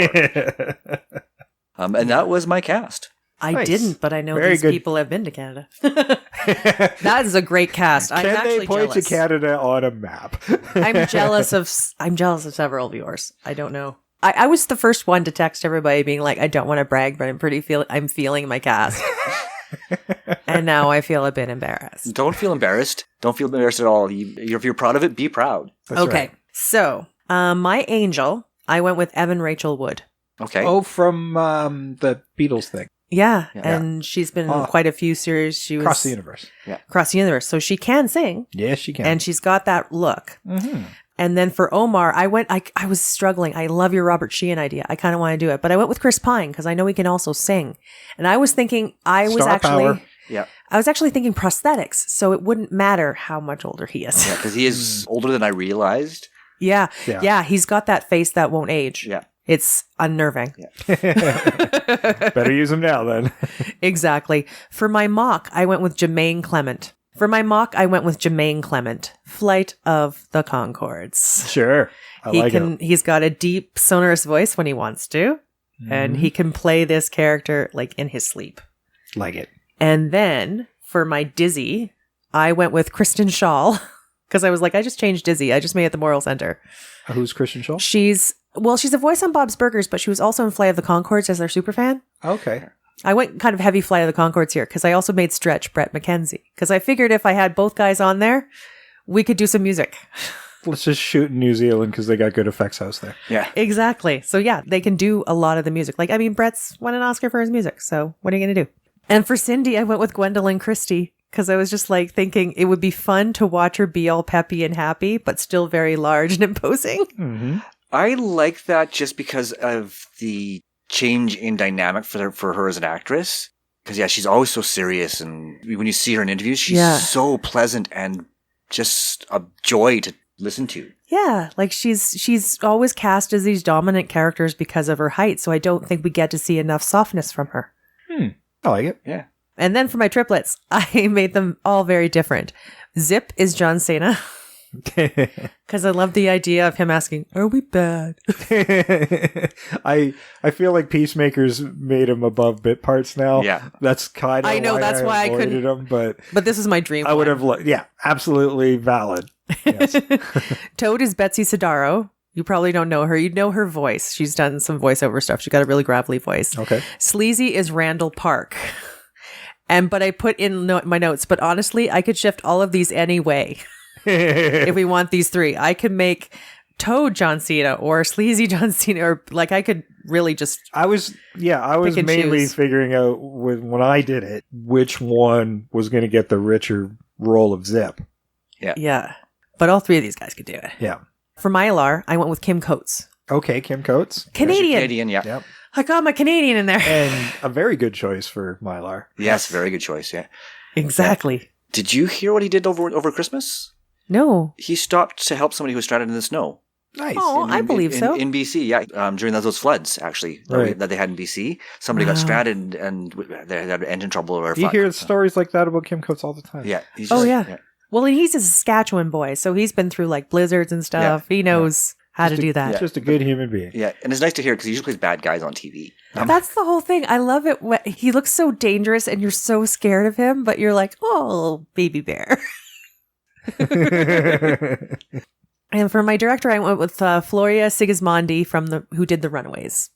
And that was my cast. I didn't, but I know Very these good. people have been to Canada. That is a great cast. I'm Can actually they point jealous. to Canada on a map? I'm jealous of several of yours. I don't know. I was the first one to text everybody being like, I don't want to brag, but I'm feeling my cast. And now I feel a bit embarrassed. Don't feel embarrassed. Don't feel embarrassed at all. If you're proud of it, be proud. That's Okay. right. So, my angel, I went with Evan Rachel Wood. Okay. Oh, from the Beatles thing. Yeah. And she's been in quite a few series. She was Across the universe. Across the universe. So she can sing. Yes, she can. And she's got that look. And then for Omar, I was struggling. I love your Robert Sheehan idea. I kind of want to do it. But I went with Chris Pine because I know he can also sing. And I was thinking, Star power. Yeah. I was actually thinking prosthetics. So it wouldn't matter how much older he is. Yeah, because he is older than I realized. Yeah. He's got that face that won't age. Yeah. It's unnerving. Better use them now then. Exactly. For my mock, I went with Jermaine Clement. Flight of the Conchords. Sure. I like it. He's got a deep, sonorous voice when he wants to. And he can play this character like in his sleep. Like it. And then for my Dizzy, I went with Kristen Schaal. Because I was like, I just changed Dizzy. I just made it the Moral Center. Who's Kristen Schaal? She's a voice on Bob's Burgers, but she was also in Flight of the Conchords as their superfan. Okay. I went kind of heavy Flight of the Conchords here because I also made Stretch Brett McKenzie. Because I figured if I had both guys on there, we could do some music. Let's just shoot in New Zealand because they got good effects house there. Yeah. Exactly. So yeah, they can do a lot of the music. Like, I mean, Brett's won an Oscar for his music. So what are you going to do? And for Cindy, I went with Gwendolyn Christie. Because I was just like thinking it would be fun to watch her be all peppy and happy, but still very large and imposing. I like that just because of the change in dynamic for her as an actress. Because, yeah, she's always so serious. And when you see her in interviews, she's so pleasant and just a joy to listen to. Yeah, like she's always cast as these dominant characters because of her height. So I don't think we get to see enough softness from her. I like it. Yeah. And then for my triplets, I made them all very different. Zip is John Cena. Because I love the idea of him asking, "Are we bad?" I feel like Peacemaker's made him above bit parts now. Yeah. That's kind of I know, that's why I avoided couldn't- him, but But this is my dream. I would have absolutely valid. Yes. Toad is Betsy Sidaro. You probably don't know her. You know her voice. She's done some voiceover stuff. She's got a really gravelly voice. Okay. Sleazy is Randall Park. But I put in my notes, but honestly, I could shift all of these anyway. If we want these three, I could make Toad John Cena or Sleazy John Cena, or like I could really just. I was and mainly choose. figuring out when I did it which one was going to get the richer role of Zip. Yeah. But all three of these guys could do it. Yeah. For Mylar, I went with Kim Coates. Okay, Kim Coates. Canadian, yeah. Yep. I got my Canadian in there. And a very good choice for Mylar. Yes, very good choice, yeah. Exactly. Did you hear what he did over Christmas? No. He stopped to help somebody who was stranded in the sno. Nice. Oh, I believe so. In BC, yeah. During those floods, actually, Right. that they had in BC. Somebody got stranded and they had engine trouble or You hear stories like that about Kim Coates all the time. Yeah. He's Oh, just- yeah. Well, and he's a Saskatchewan boy, so he's been through like blizzards and stuff. He knows how to do that. Just a good human being. Yeah, and it's nice to hear because he usually plays bad guys on TV. That's the whole thing. I love it. He looks so dangerous and you're so scared of him, but you're like, oh, baby bear. And for my director, I went with Floria Sigismondi who did The Runaways.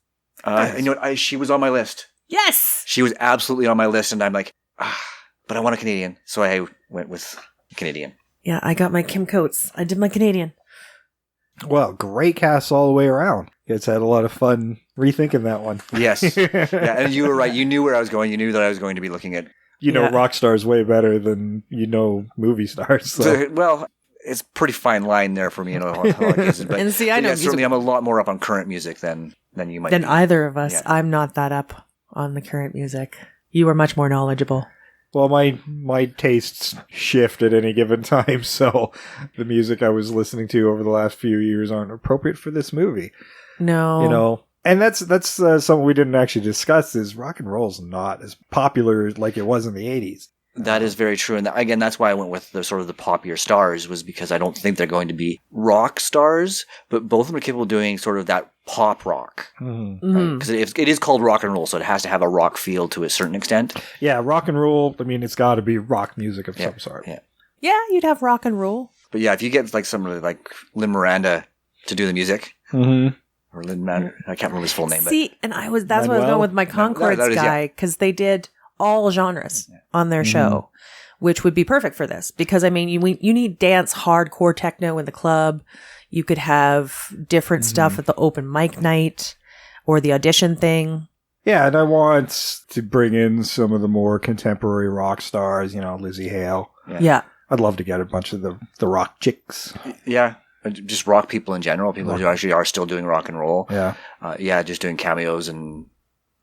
She was on my list. Yes! She was absolutely on my list, and I'm like, but I want a Canadian, so I went with Canadian. Yeah, I got my Kim Coates. I did my Canadian. Well, great cast all the way around. It's had a lot of fun rethinking that one. Yes. Yeah, and you were right. You knew where I was going. You knew that I was going to be looking at. Rock stars way better than movie stars. So. Well, it's a pretty fine line there for me. But And see, I know certainly I'm a lot more up on current music than than you might Than be. either of us. Yeah. I'm not that up on the current music. You are much more knowledgeable. Well, my tastes shift at any given time, so the music I was listening to over the last few years aren't appropriate for this movie. No. You know, and that's something we didn't actually discuss is rock and roll's not as popular like it was in the 80s. That is very true. And again, that's why I went with the sort of the poppier stars, was because I don't think they're going to be rock stars, but both of them are capable of doing sort of that pop rock. Because it is called rock and roll, so it has to have a rock feel to a certain extent. Yeah, rock and roll, I mean, it's got to be rock music of some sort. Yeah. Yeah, you'd have rock and roll. But yeah, if you get like somebody like Lin Miranda to do the music, or Lin Miranda, I can't remember his full name, See, and that's what I was going with my Concords that is, yeah. guy, because they did all genres on their show, which would be perfect for this. Because, I mean, you need dance, hardcore techno in the club. You could have different stuff at the open mic night or the audition thing. Yeah, and I want to bring in some of the more contemporary rock stars, you know, Lizzie Hale. Yeah. I'd love to get a bunch of the rock chicks. yeah, just rock people in general, people who actually are still doing rock and roll. Yeah. Just doing cameos and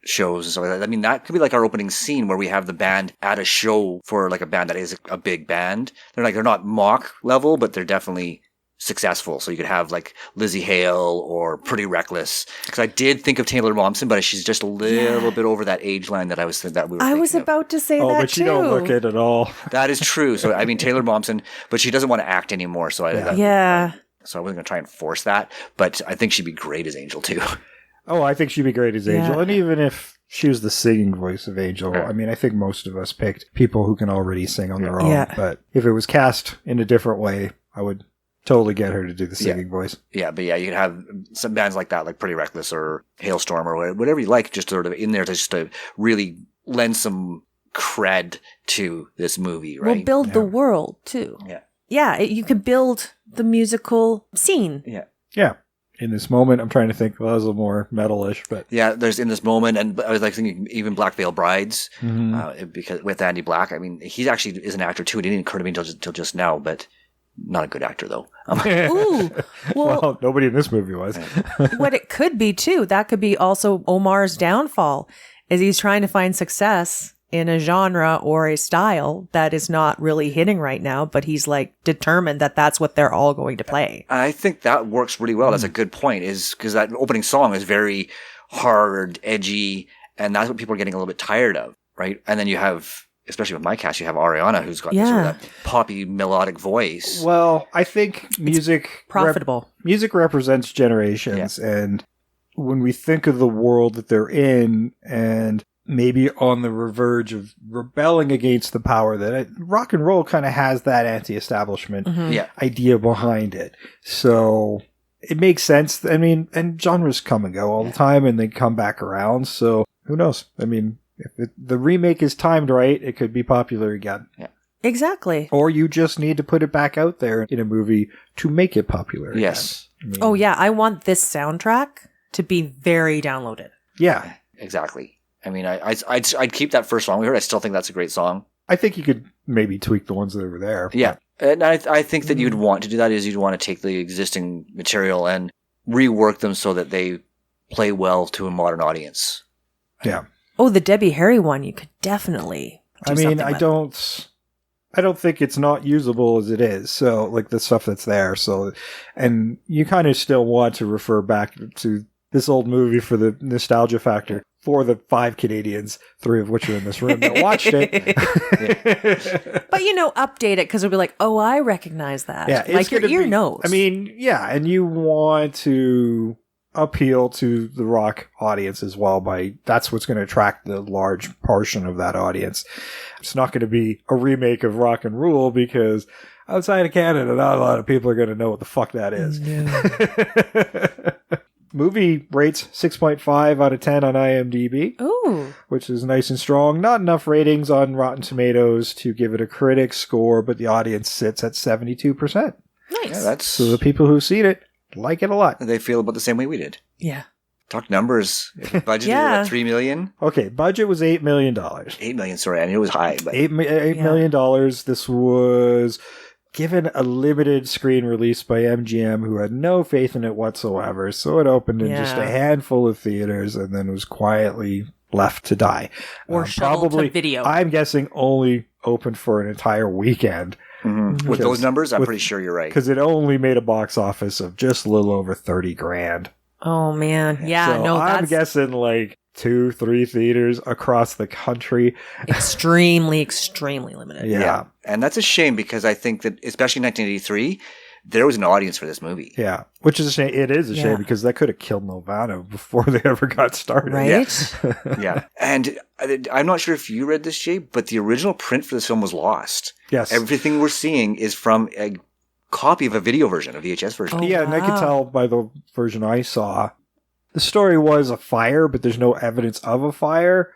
shows and stuff like that. I mean, that could be like our opening scene where we have the band at a show for like a band that is a big band. They're not mock level, but they're definitely successful. So you could have like Lizzie Hale or Pretty Reckless. Because I did think of Taylor Momsen, but she's just a little bit over that age line that I was I was about to say that too. Oh, but you don't look it at all. That is true. So I mean, Taylor Momsen, but she doesn't want to act anymore. So so I wasn't going to try and force that, but I think she'd be great as Angel too. Oh, I think she'd be great as Angel. Yeah. And even if she was the singing voice of Angel, I mean, I think most of us picked people who can already sing on their own. Yeah. But if it was cast in a different way, I would totally get her to do the singing voice. Yeah, but yeah, you could have some bands like that, like Pretty Reckless or Hailstorm or whatever you like, just sort of in there to really lend some cred to this movie, right? We'll build the world too. Yeah. Yeah, you could build the musical scene. Yeah. Yeah. In this moment, I'm trying to think, well, that was a little more metal-ish, but... Yeah, there's in this moment, and I was like thinking even Black Veil Brides, because with Andy Black, I mean, he actually is an actor too. It didn't occur to me until just now, but not a good actor though. Ooh, well, nobody in this movie was. What it could be too, that could be also Omar's downfall, is he's trying to find success in a genre or a style that is not really hitting right now, but he's like determined that that's what they're all going to play. I think that works really well. That's a good point, is because that opening song is very hard, edgy, and that's what people are getting a little bit tired of, right? And then you have, especially with my cast, you have Ariana, who's got this sort of that poppy, melodic voice. Well, I think music... profitable. Music represents generations, and when we think of the world that they're in, and maybe on the verge of rebelling against the power that rock and roll kind of has that anti-establishment idea behind it. So it makes sense. I mean, and genres come and go all the time, and they come back around. So who knows? I mean, if the remake is timed right, it could be popular again. Yeah. Exactly. Or you just need to put it back out there in a movie to make it popular again. Yes. I mean, Oh yeah, I want this soundtrack to be very downloaded. Yeah. Exactly. I mean, I'd keep that first song we heard. I still think that's a great song. I think you could maybe tweak the ones that were there. Yeah. And I think that you'd want to do that, is you'd want to take the existing material and rework them so that they play well to a modern audience. Yeah. Oh, the Debbie Harry one, you could definitely do something I with. don't think it's not usable as it is. So, like the stuff that's there. So, and you kind of still want to refer back to this old movie for the nostalgia factor for the 5 Canadians, 3 of which are in this room that watched it. But update it, because it'll be like, oh, I recognize that. Yeah, like your ear knows. I mean, yeah, and you want to appeal to the rock audience as well that's what's going to attract the large portion of that audience. It's not going to be a remake of Rock and Roll, because outside of Canada, not a lot of people are going to know what the fuck that is. No. Movie rates 6.5 out of 10 on IMDb. Ooh. Which is nice and strong. Not enough ratings on Rotten Tomatoes to give it a critic score, but the audience sits at 72%. Nice. Yeah, So the people who've seen it like it a lot. They feel about the same way we did. Yeah. Talk numbers. Budget Yeah. at $3 million. Okay, budget was $8 million. $8 million, sorry. I knew it was high, but $8 million. This was given a limited screen release by MGM, who had no faith in it whatsoever. So it opened in just a handful of theaters and then was quietly left to die. Or shoveled probably to video. I'm guessing only opened for an entire weekend. With those numbers, I'm pretty sure you're right. Because it only made a box office of just a little over $30,000. Oh, man. Yeah, so no, I'm that's guessing like 2-3 theaters across the country. extremely limited. Yeah. And that's a shame because I think that, especially in 1983, there was an audience for this movie. Yeah. Which is a shame. It is a shame because that could have killed Nelvana before they ever got started. Right? Yeah. And I'm not sure if you read this, Jay, but the original print for this film was lost. Yes. Everything we're seeing is from a copy of a video version, a VHS version. Yeah, and I could tell by the version I saw. The story was a fire, but there's no evidence of a fire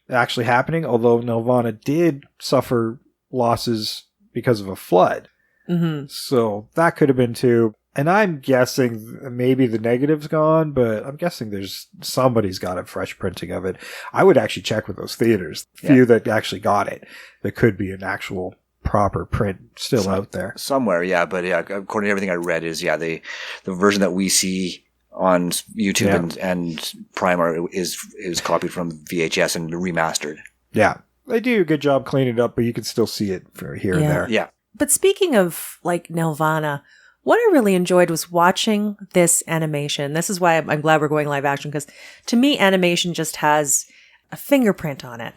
actually happening, although Nelvana did suffer losses because of a flood. Mm-hmm. So that could have been too. And I'm guessing maybe the negative's gone, but I'm guessing somebody's got a fresh printing of it. I would actually check with those theaters. Few that actually got it. There could be an actual proper print still out there. Somewhere, yeah. But yeah, according to everything I read is, the version that we see on YouTube and Prime is copied from VHS and remastered. Yeah. They do a good job cleaning it up, but you can still see it for here and there. Yeah. But speaking of like Nelvana, what I really enjoyed was watching this animation. This is why I'm glad we're going live action, because to me, animation just has a fingerprint on it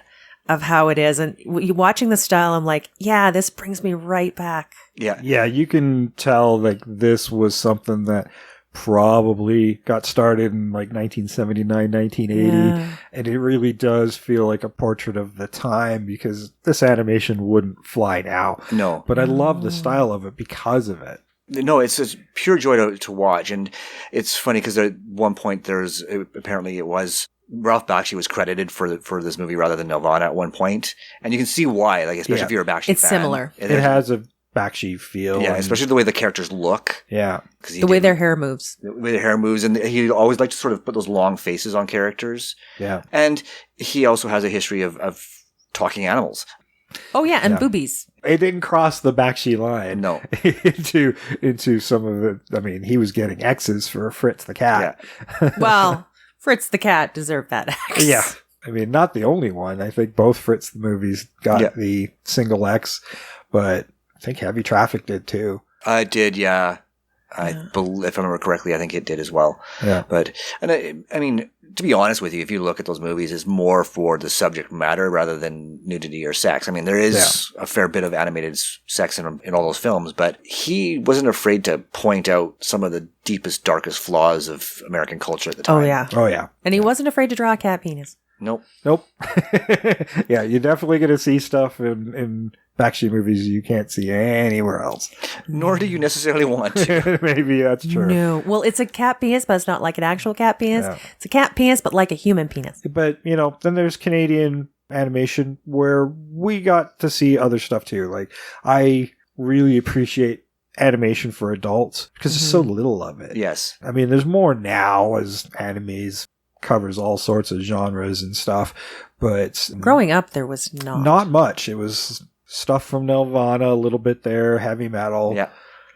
of how it is. And watching the style, I'm like, yeah, this brings me right back. Yeah. Yeah, you can tell like this was something that probably got started in like 1979, 1980. And it really does feel like a portrait of the time because this animation wouldn't fly now. No. But I love the style of it because of it. No, it's a pure joy to watch. And it's funny because at one point apparently it was Ralph Bakshi was credited for this movie rather than Nelvana at one point. And you can see why, like, especially if you're a Bakshi fan. It's similar. It has a Bakshi feel. Yeah, especially the way the characters look. Yeah. The way their hair moves. The way their hair moves. And he always liked to sort of put those long faces on characters. Yeah. And he also has a history of talking animals. Oh, yeah, and boobies. It didn't cross the Bakshi line. No. into some of it. I mean, he was getting X's for Fritz the cat. Yeah. Well, Fritz the cat deserved that X. Yeah. I mean, not the only one. I think both Fritz the movies got the single X, but I think Heavy Traffic did too. I did, yeah. If I remember correctly, I think it did as well. Yeah. But, and I mean, to be honest with you, if you look at those movies, it's more for the subject matter rather than nudity or sex. I mean, there is a fair bit of animated sex in all those films, but he wasn't afraid to point out some of the deepest, darkest flaws of American culture at the time. Oh, yeah. Oh, And he wasn't afraid to draw a cat penis. Nope. Yeah, you're definitely going to see stuff in Bakshi movies you can't see anywhere else. Nor do you necessarily want to. Maybe that's true. No. Well, it's a cat penis, but it's not like an actual cat penis. Yeah. It's a cat penis, but like a human penis. But, then there's Canadian animation where we got to see other stuff too. Like, I really appreciate animation for adults because there's so little of it. Yes. I mean, there's more now as animes covers all sorts of genres and stuff, but growing up there was not much. It was stuff from Nelvana, a little bit there, heavy metal,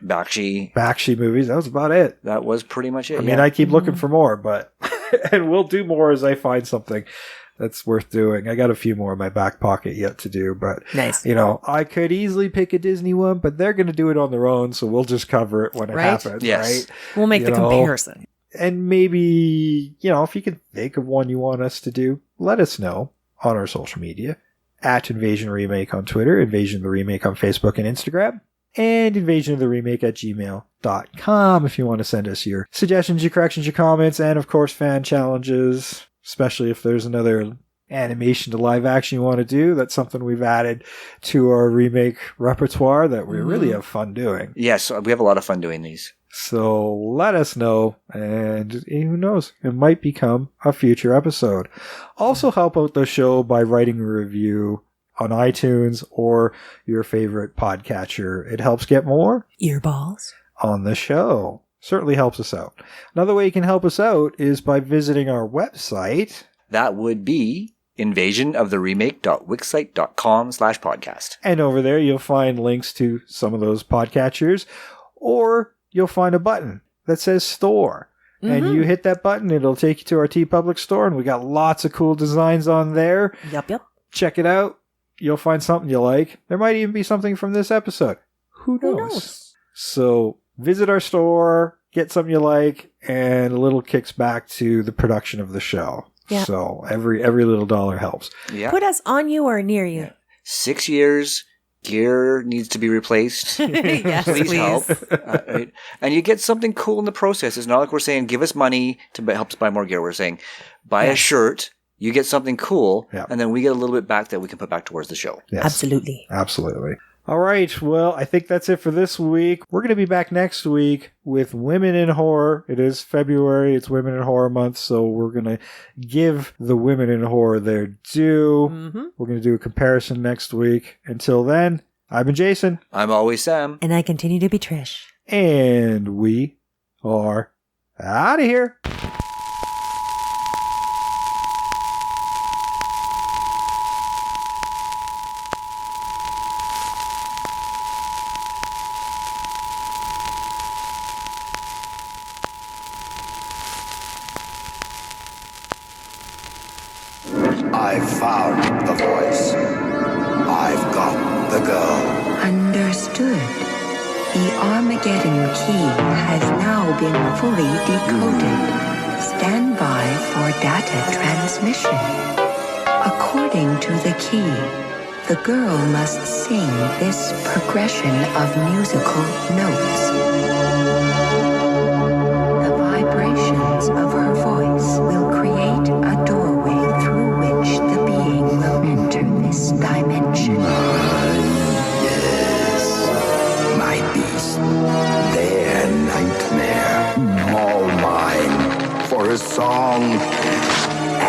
Bakshi movies. That was about it. That was pretty much it. I mean, I keep looking for more, but and we'll do more as I find something that's worth doing. I got a few more in my back pocket yet to do, but nice. I could easily pick a Disney one, but they're going to do it on their own, so we'll just cover it when it happens. Yes. Right? We'll make the comparison. And maybe, if you can think of one you want us to do, let us know on our social media. At Invasion Remake on Twitter, Invasion the Remake on Facebook and Instagram, and invasionoftheremake@gmail.com if you want to send us your suggestions, your corrections, your comments, and of course fan challenges, especially if there's another animation to live action you want to do. That's something we've added to our remake repertoire that we really have fun doing. Yes, we have a lot of fun doing these. So let us know, and who knows, it might become a future episode. Also help out the show by writing a review on iTunes or your favorite podcatcher. It helps get more earballs on the show. Certainly helps us out. Another way you can help us out is by visiting our website. That would be invasionoftheremake.wixsite.com/podcast. And over there, you'll find links to some of those podcatchers, or you'll find a button that says store. And you hit that button, it'll take you to our TeePublic Store, and we got lots of cool designs on there. Yep. Check it out. You'll find something you like. There might even be something from this episode. Who knows? So visit our store, get something you like, and a little kicks back to the production of the show. Yeah. So every little dollar helps. Yeah. Put us on you or near you. 6 years. Gear needs to be replaced. Yes, please. Help. Right? And you get something cool in the process. It's not like we're saying, give us money to help us buy more gear. We're saying, buy a shirt, you get something cool, and then we get a little bit back that we can put back towards the show. Yes. Absolutely. All right. Well, I think that's it for this week. We're going to be back next week with Women in Horror. It is February. It's Women in Horror Month. So we're going to give the women in horror their due. We're going to do a comparison next week. Until then, I've been Jason. I'm always Sam. And I continue to be Trish. And we are out of here. I've found the voice. I've got the girl. Understood. The Armageddon key has now been fully decoded. Stand by for data transmission. According to the key, the girl must sing this progression of musical notes. The vibrations of her voice will create a doorway through which the being will enter this dimension. Yes. My beast. Their nightmare. All mine. For a song.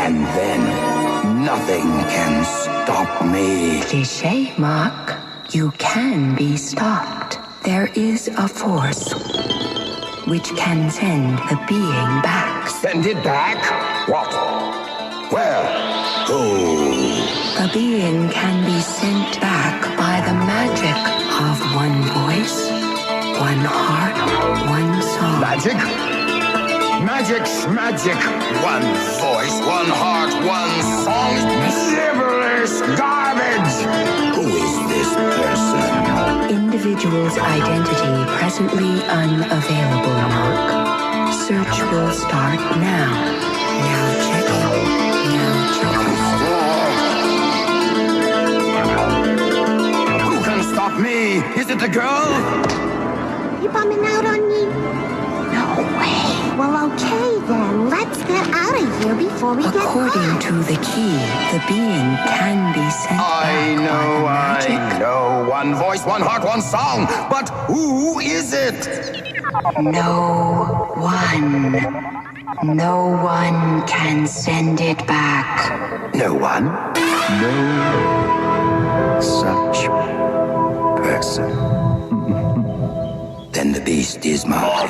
And then nothing can stop me. Cliché, Mark. You can be stopped. There is a force which can send the being back. Send it back? What? Where? Who? The being can be sent back by the magic of one voice, one heart, one song. Magic? Magic. One voice, one heart, one song. Gibberish garbage. Who is this person? Individual's identity presently unavailable, Mark. Search will start now. Now checking. Who can stop me? Is it the girl? You bumming out on me? No way. Well, okay then. Let's get out of here before we get caught. According to the key, the being can be sent back by the magic. I know. One voice, one heart, one song. But who is it? No one. No one can send it back. No one? No such person. Then the beast is mine.